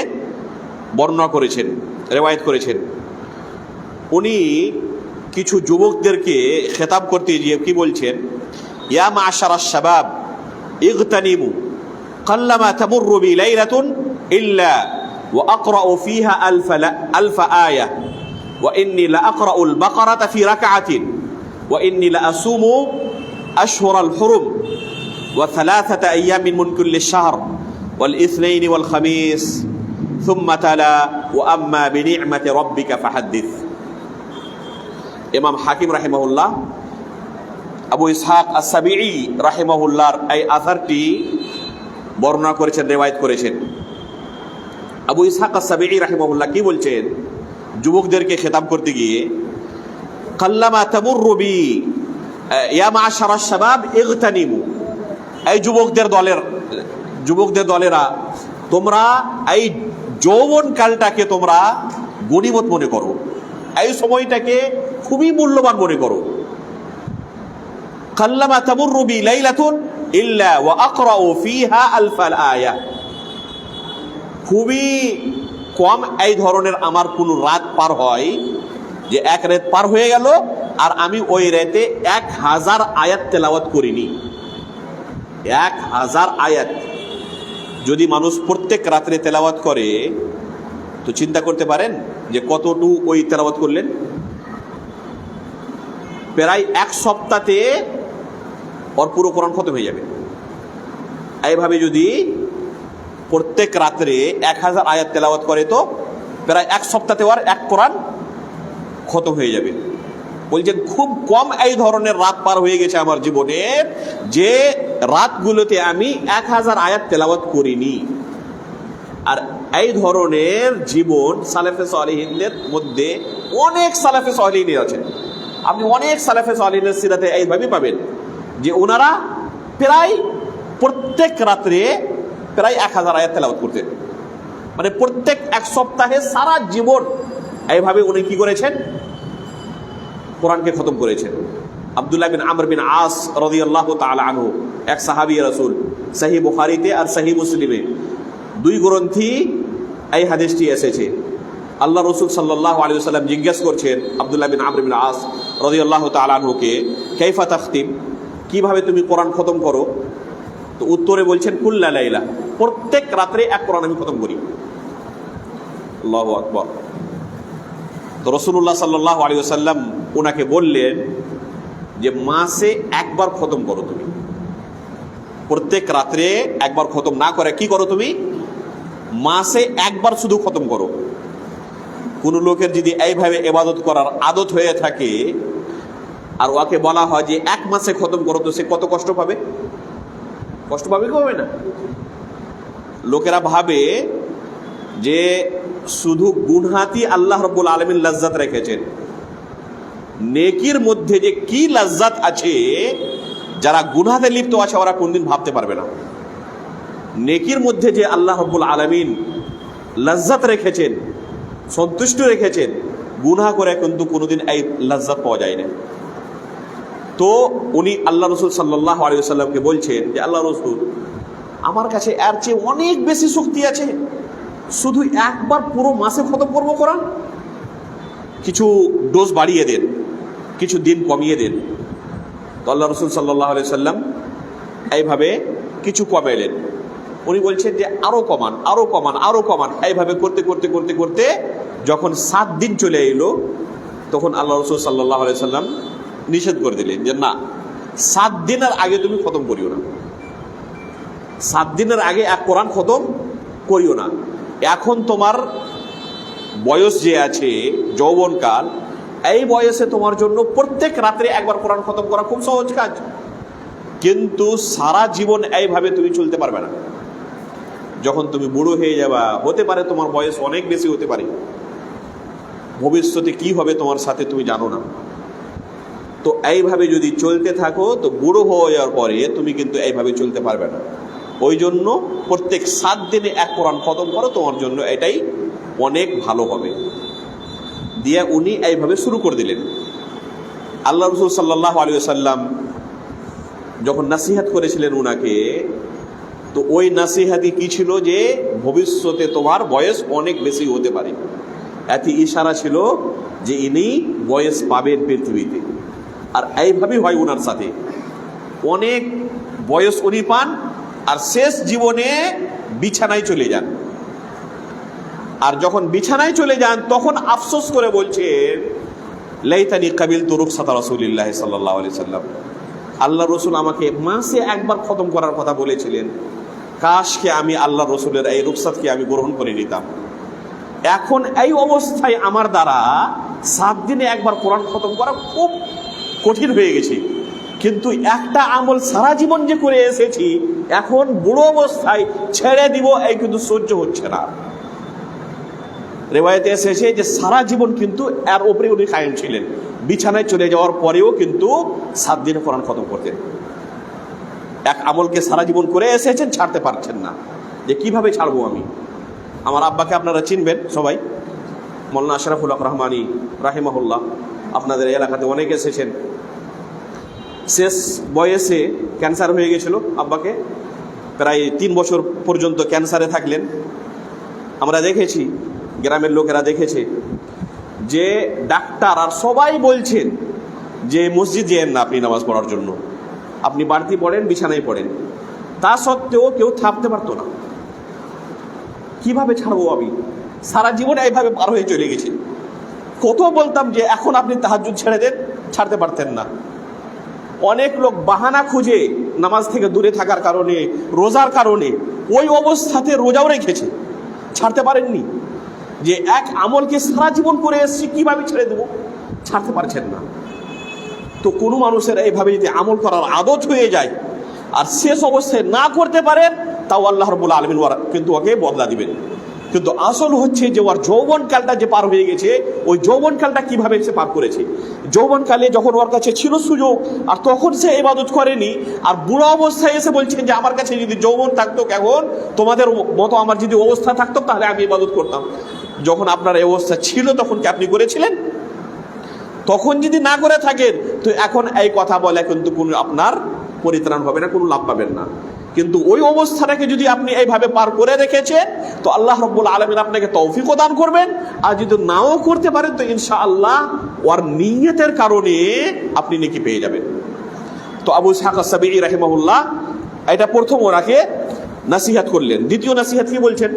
বর্ণনা করেছেন, রেওয়ায়েত করেছেন। উনি কিছু যুবকদেরকে খেতাব করতে গিয়ে কি বলছেন? ইয়া মা'শারাশ শাবাব ইগতানিমু কাল্লামা তামুররু বি লাইলাতুন ইল্লা ওয়া আকরাউ ফিহা আলফ আয়াহ ওয়া ইন্নী লা আকরাউল বাকারাতা ফি রাকআতিন ওয়া ইন্নী লা আসুমু আশহুরাল হুরুম ওয়া থালাথাতা আইয়ামিন মিন কুল্লি শাহর ওয়াল ইসনাইন ওয়াল খামিস সুম্মা তালা ওয়া আম্মা বিনি'মাতি রাব্বিকা ফাহাদ্দিস। ইমাম হাকিম রাহিমাহুল্লাহ আবু ইসহাক আস-সাবিঈ রাহিমাহুল্লাহর এই আসারটি বর্ণনা করেছেন, রিওয়ায়াত করেছেন। আবু ইসহাক আস-সাবিঈ রাহিমাহুল্লাহ কি বলছেন যুবকদেরকে খেতাব করতে গিয়ে? কাল্লামা তামুররু বি ইয়া মা'শারাশ শাবাব ইগতানিমু, এই যুবকদের দলেরা, তোমরা এই যৌবন কালটাকে তোমরা গনিমত মনে করো, এই সময়টাকে খুবই মূল্যবান মনে করো। কাল্লামা তামুররু বি লাইলাতুন ইল্লা ওয়া আকরাউ ফিহা আলফাল আয়াহ, খুবই কম এই ধরনের আমার কোন রাত পার হয় যে এক রাত পার হয়ে গেল আর আমি ওই রাতে 1000 আয়াত তেলাওয়াত করিনি। 1000 আয়াত যদি মানুষ প্রত্যেক রাত্রে তেলাওয়াত করে তো চিন্তা করতে পারেন যে কতটুকু ওই তেলাওয়াত করলেন। প্রায় এক সপ্তাহে ওর পুরো কোরআন খতম হয়ে যাবে। এইভাবে যদি প্রত্যেক রাত্রে 1000 আয়াত তেলাওয়াত করে তো প্রায় এক সপ্তাহে ওর এক কোরআন খতম হয়ে যাবে। বলছেন খুব কম এই ধরনের রাত পার হয়ে গেছে আমার জীবনের যে রাতগুলোতে আমি 1000 আয়াত তেলাওয়াত করিনি। আর এই ধরনের জীবন সালেফে সালেহিনদের মধ্যে অনেক সালেফে সালেহিন আছেন। আপনি অনেক সালেফে সালেহিনের সিরাতে এইভাবেই পাবেন যে ওনারা প্রায় প্রত্যেক রাত্রে প্রায় 1000 আয়াত তেলাওয়াত করতেন। মানে প্রত্যেক এক সপ্তাহে সারা জীবন এইভাবে উনি কি করেছেন? কোরআনকে খতম করেছেন। আব্দুল্লাহ বিন আমর বিন আস রাদিয়াল্লাহু তাআলা আনহু, এক সাহাবী রাসূল, সহিহ বুখারীতে আর সহিহ মুসলিমে দুই গ্রন্থি এই হাদিসটি এসেছে। আল্লাহ রাসূল সাল্লাল্লাহু আলাইহি ওয়াসাল্লাম জিজ্ঞেস করছেন আব্দুল্লাহ বিন আমর বিন আস রাদিয়াল্লাহু তাআলা আনহুকে, কাইফা তাখতিম, কিভাবে তুমি কোরআন খতম করো? তো উত্তরে বলছেন কুল্লা লাইলা, প্রত্যেক রাত্রে এক কোরআন আমি খতম করি। আল্লাহু আকবার। তো রাসূলুল্লাহ সাল্লাল্লাহু আলাইহি ওয়াসাল্লাম ওনাকে বললেন যে মাসে একবার খতম করো তুমি, প্রত্যেক রাত্রে একবার খতম না করে কি করো তুমি? মাসে একবার শুধু খতম করো। কোন লোকের যদি এইভাবে ইবাদত করার আদত হয়ে থাকে আর ওকে বলা হয় যে এক মাসে খতম করো, তো সে কত কষ্ট পাবে? কষ্ট পাবে কি হবে না? লোকেরা ভাবে যে শুধু গুনহাতি আল্লাহ রাব্বুল আলামিন লজ্জাত রেখেছেন, নেকির মধ্যে যে কি লজ্জাত আছে যারা গুনহাতে লিপ্ত আছে ওরা কোনদিন ভাবতে পারবে না। নেকির মধ্যে যে আল্লাহ রাব্বুল আলামিন লজ্জাত রেখেছেন, সন্তুষ্ট রেখেছেন, গুনাহ করে কিন্তু কোনোদিন এই লজ্জাত পাওয়া যায় না। তো উনি আল্লাহ রাসূল সাল্লাল্লাহু আলাইহি ওয়াসাল্লামকে বলছেন যে আল্লাহ রাসূল, আমার কাছে এর চেয়ে অনেক বেশি শক্তি আছে, শুধু একবার পুরো মাসে খতম করবো কোরআন। কিছু ডোজ বাড়িয়ে দেন, কিছু দিন কমিয়ে দেন। তো আল্লাহ রাসূল সাল্লাল্লাহু আলাইহি ওয়াসাল্লাম এইভাবে কিছু কমাইলেন। উনি বলছেন যে আরো কমান, আরো কমান, আরো কমান। এইভাবে করতে করতে করতে করতে যখন 7 দিন চলে এলো তখন আল্লাহ রাসূল সাল্লাল্লাহু আলাইহি ওয়াসাল্লাম নিষেধ করে দিলেন যে না, 7 দিনের আগে তুমি খতম করিও না, 7 দিনের আগে এক কোরআন খতম করিও না। এখন তোমার বয়স যে আছে, যৌবনকাল, এই বয়সে তোমার জন্য প্রত্যেক রাত্রে একবার কোরআন খতম করা খুব সহজ কাজ, কিন্তু সারা জীবন এইভাবে তুমি চলতে পারবে না। যখন তুমি বুড়ো হয়ে যাবা, হতে পারে তোমার বয়স অনেক বেশি হতে পারে, ভবিষ্যতে কি হবে তোমার সাথে তুমি জানো না। তো এইভাবে যদি চলতে থাকো তো বুড়ো হয়ে যাওয়ার পরে তুমি কিন্তু এইভাবে চলতে পারবে না। ওই জন্য প্রত্যেক 7 দিনে এক কোরআন খতম করো, তোমার জন্য এটাই অনেক ভালো হবে। দিয়ে উনি এইভাবে শুরু করে দিলেন। আল্লাহ রাসূল সাল্লাল্লাহু আলাইহি ওয়াসাল্লাম যখন নাসিহাত করেছিলেন উনাকে, তো ওই নাসিহাতি কি ছিল, যে ভবিষ্যতে তোমার বয়স অনেক বেশি হতে পারে। এতে ইশারা ছিল যে ইনি বয়স পাবেন পৃথিবীতে। আর এইভাবেই হয় উনার সাথে, অনেক বয়স উনি পান আর শেষ জীবনে বিছানায় চলে যান। আর যখন বিছানায় চলে যান তখন আফসোস করে বলছেন, লাইতানি কাবিলতু রুখসাতা রাসূলিল্লাহি সাল্লাল্লাহু আলাইহি সাল্লাম, আল্লাহ রসুল আমাকে মাসে একবার খতম করার কথা বলেছিলেন, কাশকে আমি আল্লাহ রসুলের এই রুখসাতকে আমি গ্রহণ করে নিতাম। এখন এই অবস্থায় আমার দ্বারা 7 দিনে একবার কোরআন খতম করা খুব কঠিন হয়ে গেছে, কিন্তু একটা আমল সারা জীবন যে করে এসেছি, এখন বুড়ো অবস্থায় ছেড়ে দিব এই কিন্তু সহ্য হচ্ছে না। রেওয়ায়েতে এসেছে যে সারা জীবন কিন্তু এর উপরে উনি কায়েম ছিলেন, বিছানায় চলে যাওয়ার পরেও কিন্তু 7 দিনে কোরআন খতম করতেন। এক আমলকে সারা জীবন করে এসেছেন, ছাড়তে পারছেন না, যে কিভাবে ছাড়বো আমি। আমার আব্বাকে আপনারা চিনবেন সবাই, মৌলানা আশরাফুল হক রহমানী রাহিমাহুল্লাহ, আপনাদের এলাকাতে অনেকে এসেছেন। শেষ বয়সে ক্যান্সার হয়ে গেছিল আব্বাকে, প্রায় 3 বছর পর্যন্ত ক্যান্সারে থাকলেন। আমরা দেখেছি, গ্রামের লোকেরা দেখেছে যে ডাক্তার আর সবাই বলছেন যে মসজিদ যেয়েন না আপনি নামাজ পড়ার জন্য, আপনি বাড়তি পড়েন, বিছানায় পড়েন। তা সত্ত্বেও কেউ থাকতে পারতো না। কিভাবে ছাড়বো আমি, সারা জীবন এইভাবে পার হয়ে চলে গেছি। কত বলতাম যে এখন আপনি তাহাজ্জুদ ছেড়ে দেন, ছাড়তে পারতেন না। অনেক লোক বাহানা খুঁজে নামাজ থেকে দূরে থাকার কারণে, রোজার কারণে ওই অবস্থাতে রোজাও রেখেছে, ছাড়তে পারেননি। যে এক আমলকে সারা জীবন করে এসেছি, কিভাবে ছেড়ে দেবো, ছাড়তে পারছেন না। তো কোনো মানুষের এইভাবে যদি আমল করার আদত হয়ে যায় আর শেষ অবস্থায় না করতে পারেন, তাও আল্লাহ রাব্বুল আলামিন কিন্তু ওকে বদলা দিবেন। কিন্তু আসল হচ্ছে যে ওর যৌবনকালটা যে পার হয়ে গেছে, ওই যৌবনকালটা কিভাবে সে পার করেছে। যৌবনকালে যখন ওর কাছে ছিল সুযোগ, আর তখন সে ইবাদত করেনি, আর বুড়ো অবস্থায় এসে বলছেন যে আমার কাছে যদি যৌবন থাকতো, এখন তোমাদের মতো আমার যদি অবস্থা থাকতো তাহলে আমি ইবাদত করতাম। যখন আপনার এই অবস্থা ছিল তখন কি আপনি করেছিলেন? তখন যদি না করে থাকেন তো এখন এই কথা বলে কিন্তু কোনো আপনার পরিত্রাণ হবে না, কোনো লাভ পাবেন না। কিন্তু ওই অবস্থাটাকে যদি আপনি এইভাবে পার করে রেখেছেন তো আল্লাহ রাব্বুল আলামিন আপনাকে তৌফিকও দান করবেন। আর যদি নাও করতে পারেন তো ইনশাআল্লাহ ওর নিয়তের কারণে আপনি নেকি পেয়ে যাবেন। তো আবু ইসহাক আস-সাবিঈ রাহিমাহুল্লাহ এটা প্রথম ওরাকে নাসিহাত করলেন। দ্বিতীয় নাসিহাত কি বলছেন?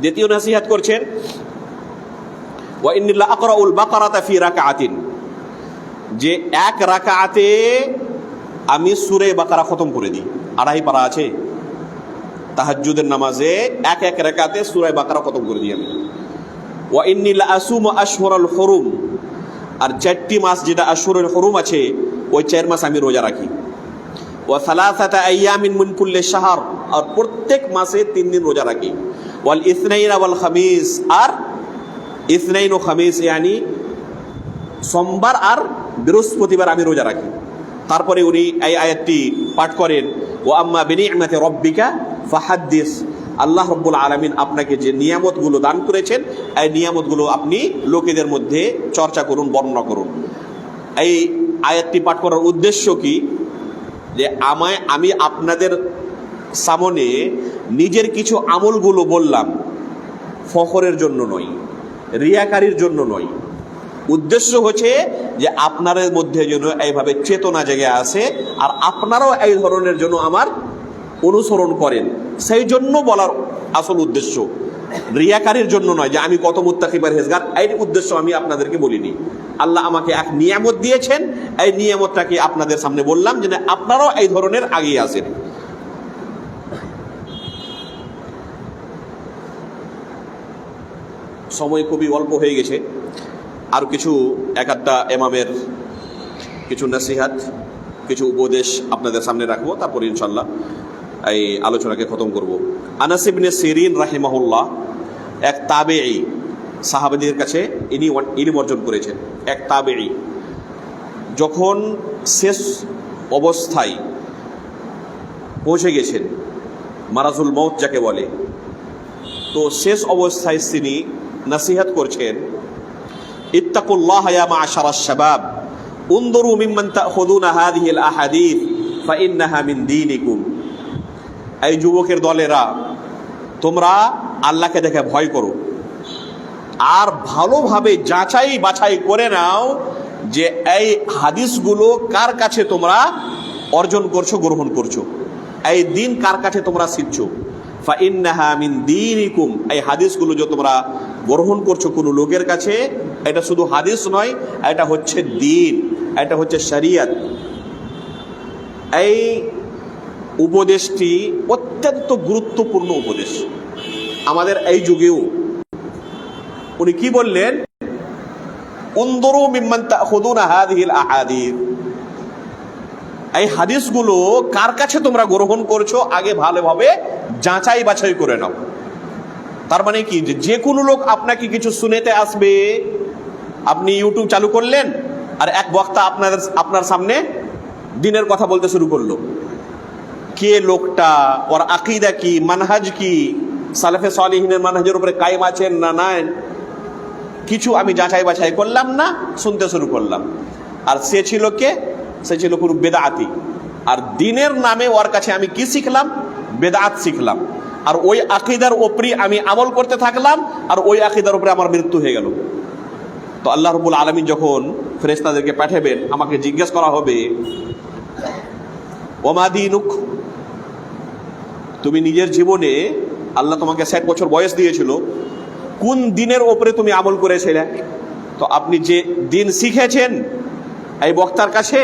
দ্বিতীয় নাসিহাত করছেন, ওয়া ইন্নী লা আকরাউল বাকারাতা ফি রাকাআতিন, যে এক রাকাতে আমি সূরা বাকারা খতম করে দিই। 2.5 পারা আছে তাহাজ্জুদের নামাজে, এক রাকাতে সূরা বাকারা খতম করে দিই আমি। ওয়া ইন্নী লা আসুমু আশহুরাল হুরুম, আর 4টি মাস যেটা আশহুরুল হুরুম আছে ওই 4 মাস আমি রোজা রাখি। ওয়া সালাসাতা আইয়ামিন মিন কুল্লি শাহর, আর প্রত্যেক মাসে 3 দিন রোজা রাখি। ওয়াল ইসনাইন ওয়াল খামিস, আর ইসনাইন ও খামিস ইয়ানি সোমবার আর বৃহস্পতিবার আমি রোজা রাখি। তারপরে উনি এই আয়াতটি পাঠ করেন, ওয়া আম্মা বিনি'মাতি রাব্বিকা ফাহাদ্দিস, আল্লাহ রাব্বুল আলামিন আপনাকে যে নিয়ামতগুলো দান করেছেন এই নিয়ামতগুলো আপনি লোকেদের মধ্যে চর্চা করুন, বর্ণনা করুন। এই আয়াতটি পাঠ করার উদ্দেশ্য কি, যে আমি আপনাদের সামনে নিজের কিছু আমলগুলো বললাম, ফখরের জন্য নয়, রিয়াকারির জন্য নয়। উদ্দেশ্য হচ্ছে যে আপনাদের মধ্যে যেন এইভাবে চেতনা জেগে আসে আর আপনারাও এই ধরনের জন্য আমার অনুসরণ করেন, সেই জন্য বলার আসল উদ্দেশ্য। রিয়াকারীর জন্য নয় যে আমি কত মুত্তাকি পরহেজগার, এই উদ্দেশ্য আমি আপনাদেরকে বলিনি। আল্লাহ আমাকে এক নিয়ামত দিয়েছেন, এই নিয়ামতটাকে আপনাদের সামনে বললাম যে আপনারাও এই ধরনের আগিয়ে আসেন। সময় খুবই অল্প হয়ে গেছে, আরও কিছু এক আধটা ইমামের কিছু নসিহাত, কিছু উপদেশ আপনাদের সামনে রাখবো, তারপর ইনশাল্লাহ এই আলোচনাকে খতম করব। আনাস ইবনে সিরিন রাহিমাহুল্লাহ এক তাবেঈ, সাহাবাদের কাছে ইনি ইলম অর্জন করেছেন, এক তাবেঈ যখন শেষ অবস্থায় পৌঁছে গেছেন, মারাজুল মউত যাকে বলে, তো শেষ অবস্থায় তিনি নসিহত করছেন, ইত্তাকুল্লাহ ইয়া মা'শারাশ শাবাব উনদুরু মিম্মান তাখুযুনা হাযিহিল আহাদিস ফাইন্নাহা মিন দীনিকুম। এই যুবকের দলেরা, তোমরা আল্লাহকে দেখে ভয় করো আর ভালোভাবে যাচাই বাছাই করে নাও যে এই হাদিসগুলো কার কাছে তোমরা অর্জন করছো, গ্রহণ করছো, এই দিন কার কাছে তোমরা শিখছো। ফাইন্নাহা মিন দীনিকুম, এই হাদিসগুলো যে তোমরা গ্রহণ করছো কোনো লোকের কাছে, এটা শুধু হাদিস নয়, এটা হচ্ছে দিন, এটা হচ্ছে শরিয়ত। এই উপদেশটি অত্যন্ত গুরুত্বপূর্ণ উপদেশ আমাদের এই যুগেও। উনি কি বললেন? উনদুরু মিম্মান তাখুযুনা হাযিহিল আহাদিস, এই হাদিসগুলো কার কাছে তোমরা গ্রহণ করছো আগে ভালোভাবে যাচাই বাছাই করে নাও। তার মানে কি, যে কোনো লোক আপনাকে কিছু শুনেতে আসবে, আপনি ইউটিউব চালু করলেন আর এক বক্তা আপনার সামনে দিনের কথা বলতে শুরু করলো, কে লোকটা, ওর আকীদা কি, মানহাজ কি, সালেফে সালিহিনের মানহাজের উপরে কায়েম আছেন না নাই, কিছু আমি যাচাই বাছাই করলাম না, শুনতে শুরু করলাম। আর সে ছিল কে? সে ছিল পুরো বেদাতি। আর দিনের নামে ওর কাছে আমি কি শিখলাম? বেদাত শিখলাম। আর ওই আকীদার উপরে আমি আমল করতে থাকলাম, আর ওই আকীদার উপরে আমার মৃত্যু হয়ে গেল। তো আল্লাহ রাব্বুল আলামিন যখন ফেরেশতাদেরকে পাঠাবেন, আমাকে জিজ্ঞেস করা হবে, ওমা দীনুক, তুমি নিজের জীবনে আল্লাহ তোমাকে 60 বছর বয়স দিয়েছিল, কোন দিনের ওপরে তুমি আমল করেছিলে? তো আপনি যে দিন শিখেছেন এই বক্তার কাছে,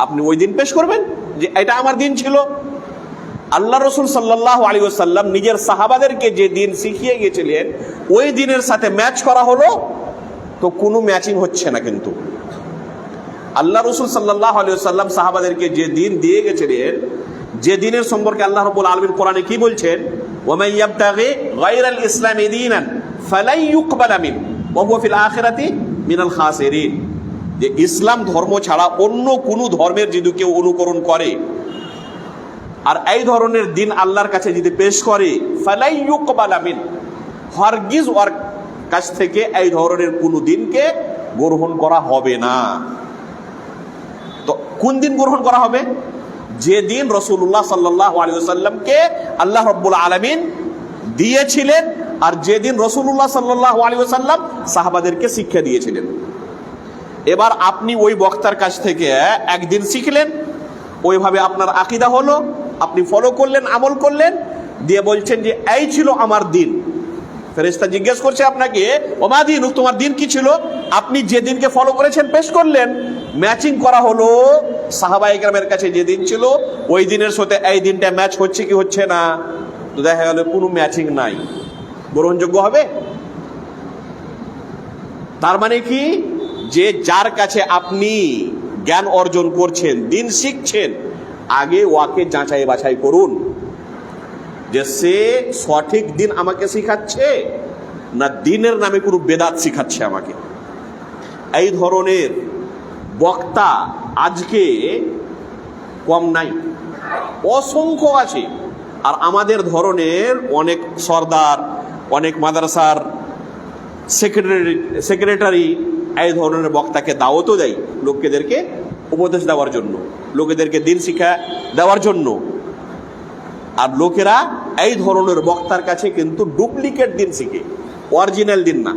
আপনি ওই দিন পেশ করবেন যে এটা আমার দিন ছিল। আল্লাহ রসুল সাল্লাল্লাহু আলাইহি ওয়াসাল্লাম নিজের সাহাবাদেরকে যে দিন শিখিয়ে গেছিলেন, ওই দিনের সাথে ম্যাচ করা হলো, তো কোনো ম্যাচিং হচ্ছে না। কিন্তু আল্লাহ রসুল সাল্লাল্লাহু আলাইহি ওয়াসাল্লাম সাহাবাদেরকে যে দিন দিয়ে গেছিলেন, যে দিনের সম্পর্কে আল্লাহ রাব্বুল আলামিন কোরআনে কি বলছেন? ওয়া মান ইয়াবতাগি গায়রাল ইসলামি দীনান ফালাই ইউকবালা মিন ওয়া হুয়া ফিল আখিরাতি মিনাল খাসিরিন। যে ইসলাম ধর্ম ছাড়া অন্য কোনো ধর্মের যদি কেউ অনুকরণ করে আর এই ধরনের দিন আল্লাহর কাছে যদি পেশ করে, ফালাই ইউকবালা মিন, হারগিজ ওর কাছ থেকে এই ধরনের কোনো দিনকে গ্রহণ করা হবে না। তো কোন দিন গ্রহণ করা হবে? যে দিন রাসূলুল্লাহ সাল্লাল্লাহু আলাইহি ওয়াসাল্লামকে আল্লাহ রাব্বুল আলামিন দিয়েছিলেন, আর যে দিন রাসূলুল্লাহ সাল্লাল্লাহু আলাইহি ওয়াসাল্লাম সাহাবাদেরকে শিক্ষা দিয়েছিলেন। এবার আপনি ওই বক্তার কাছ থেকে একদিন শিখলেন, ওইভাবে আপনার আকীদা হলো, আপনি ফলো করলেন, আমল করলেন, দিয়ে বলছেন যে এই ছিল আমার দিন। ফেরেশতা জিজ্ঞেস করছে আপনাকে, ওমা দীনুক, তোমার দিন কি ছিল? আপনি যে দিনকে ফলো করেছেন পেশ করলেন, ম্যাচিং করা হলো সাহাবায়ে কেরামের কাছে যে দিন ছিল, ওই দিনের সাথে এই দিনটা ম্যাচ হচ্ছে কি হচ্ছে না? তো দেখা গেল কোনো ম্যাচিং নাই, গ্রহণযোগ্য হবে? তার মানে কি, যে যার কাছে আপনি জ্ঞান অর্জন করছেন, দিন শিখছেন, আগে ওকে যাচাই বাছাই করুন যে সে সঠিক দিন আমাকে শিখাচ্ছে না দিনের নামে কোনো বেদাত শিখাচ্ছে আমাকে। এই ধরনের বক্তা আজকে কম নাই, অসংখ্য আছে। আর আমাদের ধরনের অনেক সরদার, অনেক মাদ্রাসার সেক্রেটারি এই ধরনের বক্তাকে দাওয়াতও দেয় লোকেদেরকে উপদেশ দেওয়ার জন্য, লোকেদেরকে দিন শিক্ষা দেওয়ার জন্য। আর লোকেরা এই ধরনের বক্তার কাছে কিন্তু ডুপ্লিকেট দিন শিখে, অরিজিনাল দিন না।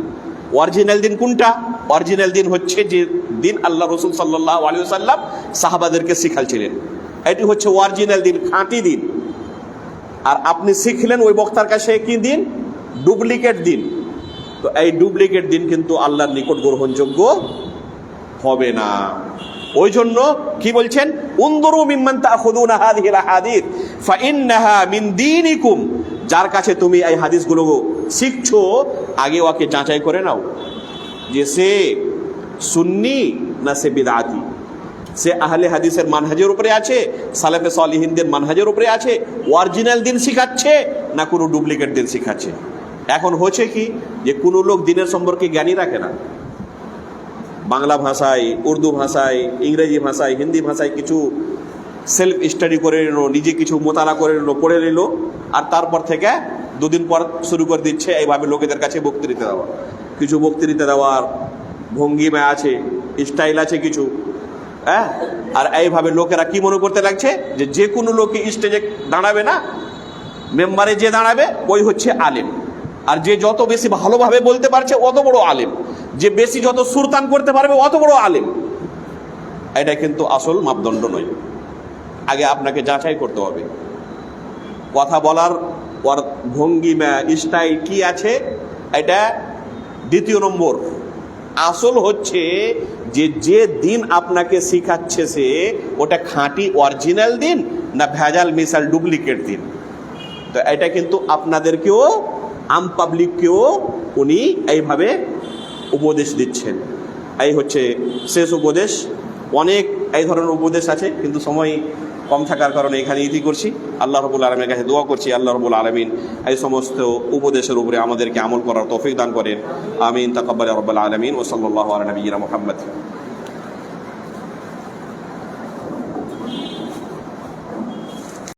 অরিজিনাল দিন কোনটা? অরিজিনাল দিন হচ্ছে যে দিন আল্লাহ রসুল সাল্লাল্লাহু আলাইহি ওয়াসাল্লাম সাহাবাদেরকে শিখাচ্ছিলেন, এটি হচ্ছে অরিজিনাল দিন, খাঁটি দিন। আর আপনি শিখলেন ওই বক্তার কাছে কি দিন? ডুপ্লিকেট দিন, তো এই ডুপ্লিকেট দিন কিন্তু আল্লাহর নিকট গ্রহণযোগ্য হবে না। ওই জন্য কি বলছেন, উনদুরু মিম্মান তাখুযুনা হাযিহিল আহাদিস ফাইন্নাহা মিন দীনিকুম, যার কাছে তুমি এই হাদিসগুলো শিখছো আগে ওকে যাচাই করে নাও যে সে সুন্নি না সে বিদআতি, সে আহলে হাদিসের মানহাজের উপরে আছে, সালেফে সালিহিনদের মানহাজের উপরে আছে, অরিজিনাল দিন শিখাচ্ছে না কোনো ডুপ্লিকেট দিন শিখাচ্ছে। এখন হচ্ছে কি যে কোনো লোক দিনের সম্পর্কে জ্ঞানী রাখে না, বাংলা ভাষায়, উর্দু ভাষায়, ইংরেজি ভাষায়, হিন্দি ভাষায় কিছু সেলফ স্টাডি করে নিল, নিজে কিছু মোতালা করে নিল, পড়ে নিল, আর তারপর থেকে দুদিন পর শুরু করে দিচ্ছে এইভাবে লোকেদের কাছে বক্তৃতা দেওয়া। কিছু বক্তৃতা দেওয়ার ভঙ্গিমা আছে, স্টাইল আছে কিছু, হ্যাঁ। আর এইভাবে লোকেরা কি মনে করতে লাগছে যে যে কোনো লোকে স্টেজে দাঁড়াবে না, মেম্বারে যে দাঁড়াবে ওই হচ্ছে আলেম, আর যে যত বেশি ভালোভাবে বলতে পারছে অত বড় আলেম, যে বেশি যত সুরতান করতে পারবে অত বড় আলেম। এটা কিন্তু আসল মাপদণ্ড নয়। আগে আপনাকে যাচাই করতে হবে কথা বলার ওর ভঙ্গিমা স্টাইল কি আছে, এটা দ্বিতীয় নম্বর। আসল হচ্ছে যে যে দিন আপনাকে শিখাচ্ছে সে ওটা খাঁটি অরিজিনাল দিন না ভেজাল মিসাল ডুপ্লিকেট দিন। তো এটা কিন্তু আপনাদেরকেও, আম পাবলিককেও উনি এইভাবে উপদেশ দিচ্ছেন। এই হচ্ছে শেষ উপদেশ। অনেক এই ধরনের উপদেশ আছে, কিন্তু সময় কম থাকার কারণে এখানে ইতি করছি। আল্লাহ রাব্বুল আলামিনের কাছে দোয়া করছি আল্লাহ রাব্বুল আলামিন এই সমস্ত উপদেশের উপরে আমাদেরকে আমল করার তৌফিক দান করেন। আমিন। তাকাব্বাল রাব্বুল আলামিন। ওয়া সাল্লাল্লাহু আলা নাবিয়্যিনা মুহাম্মদ।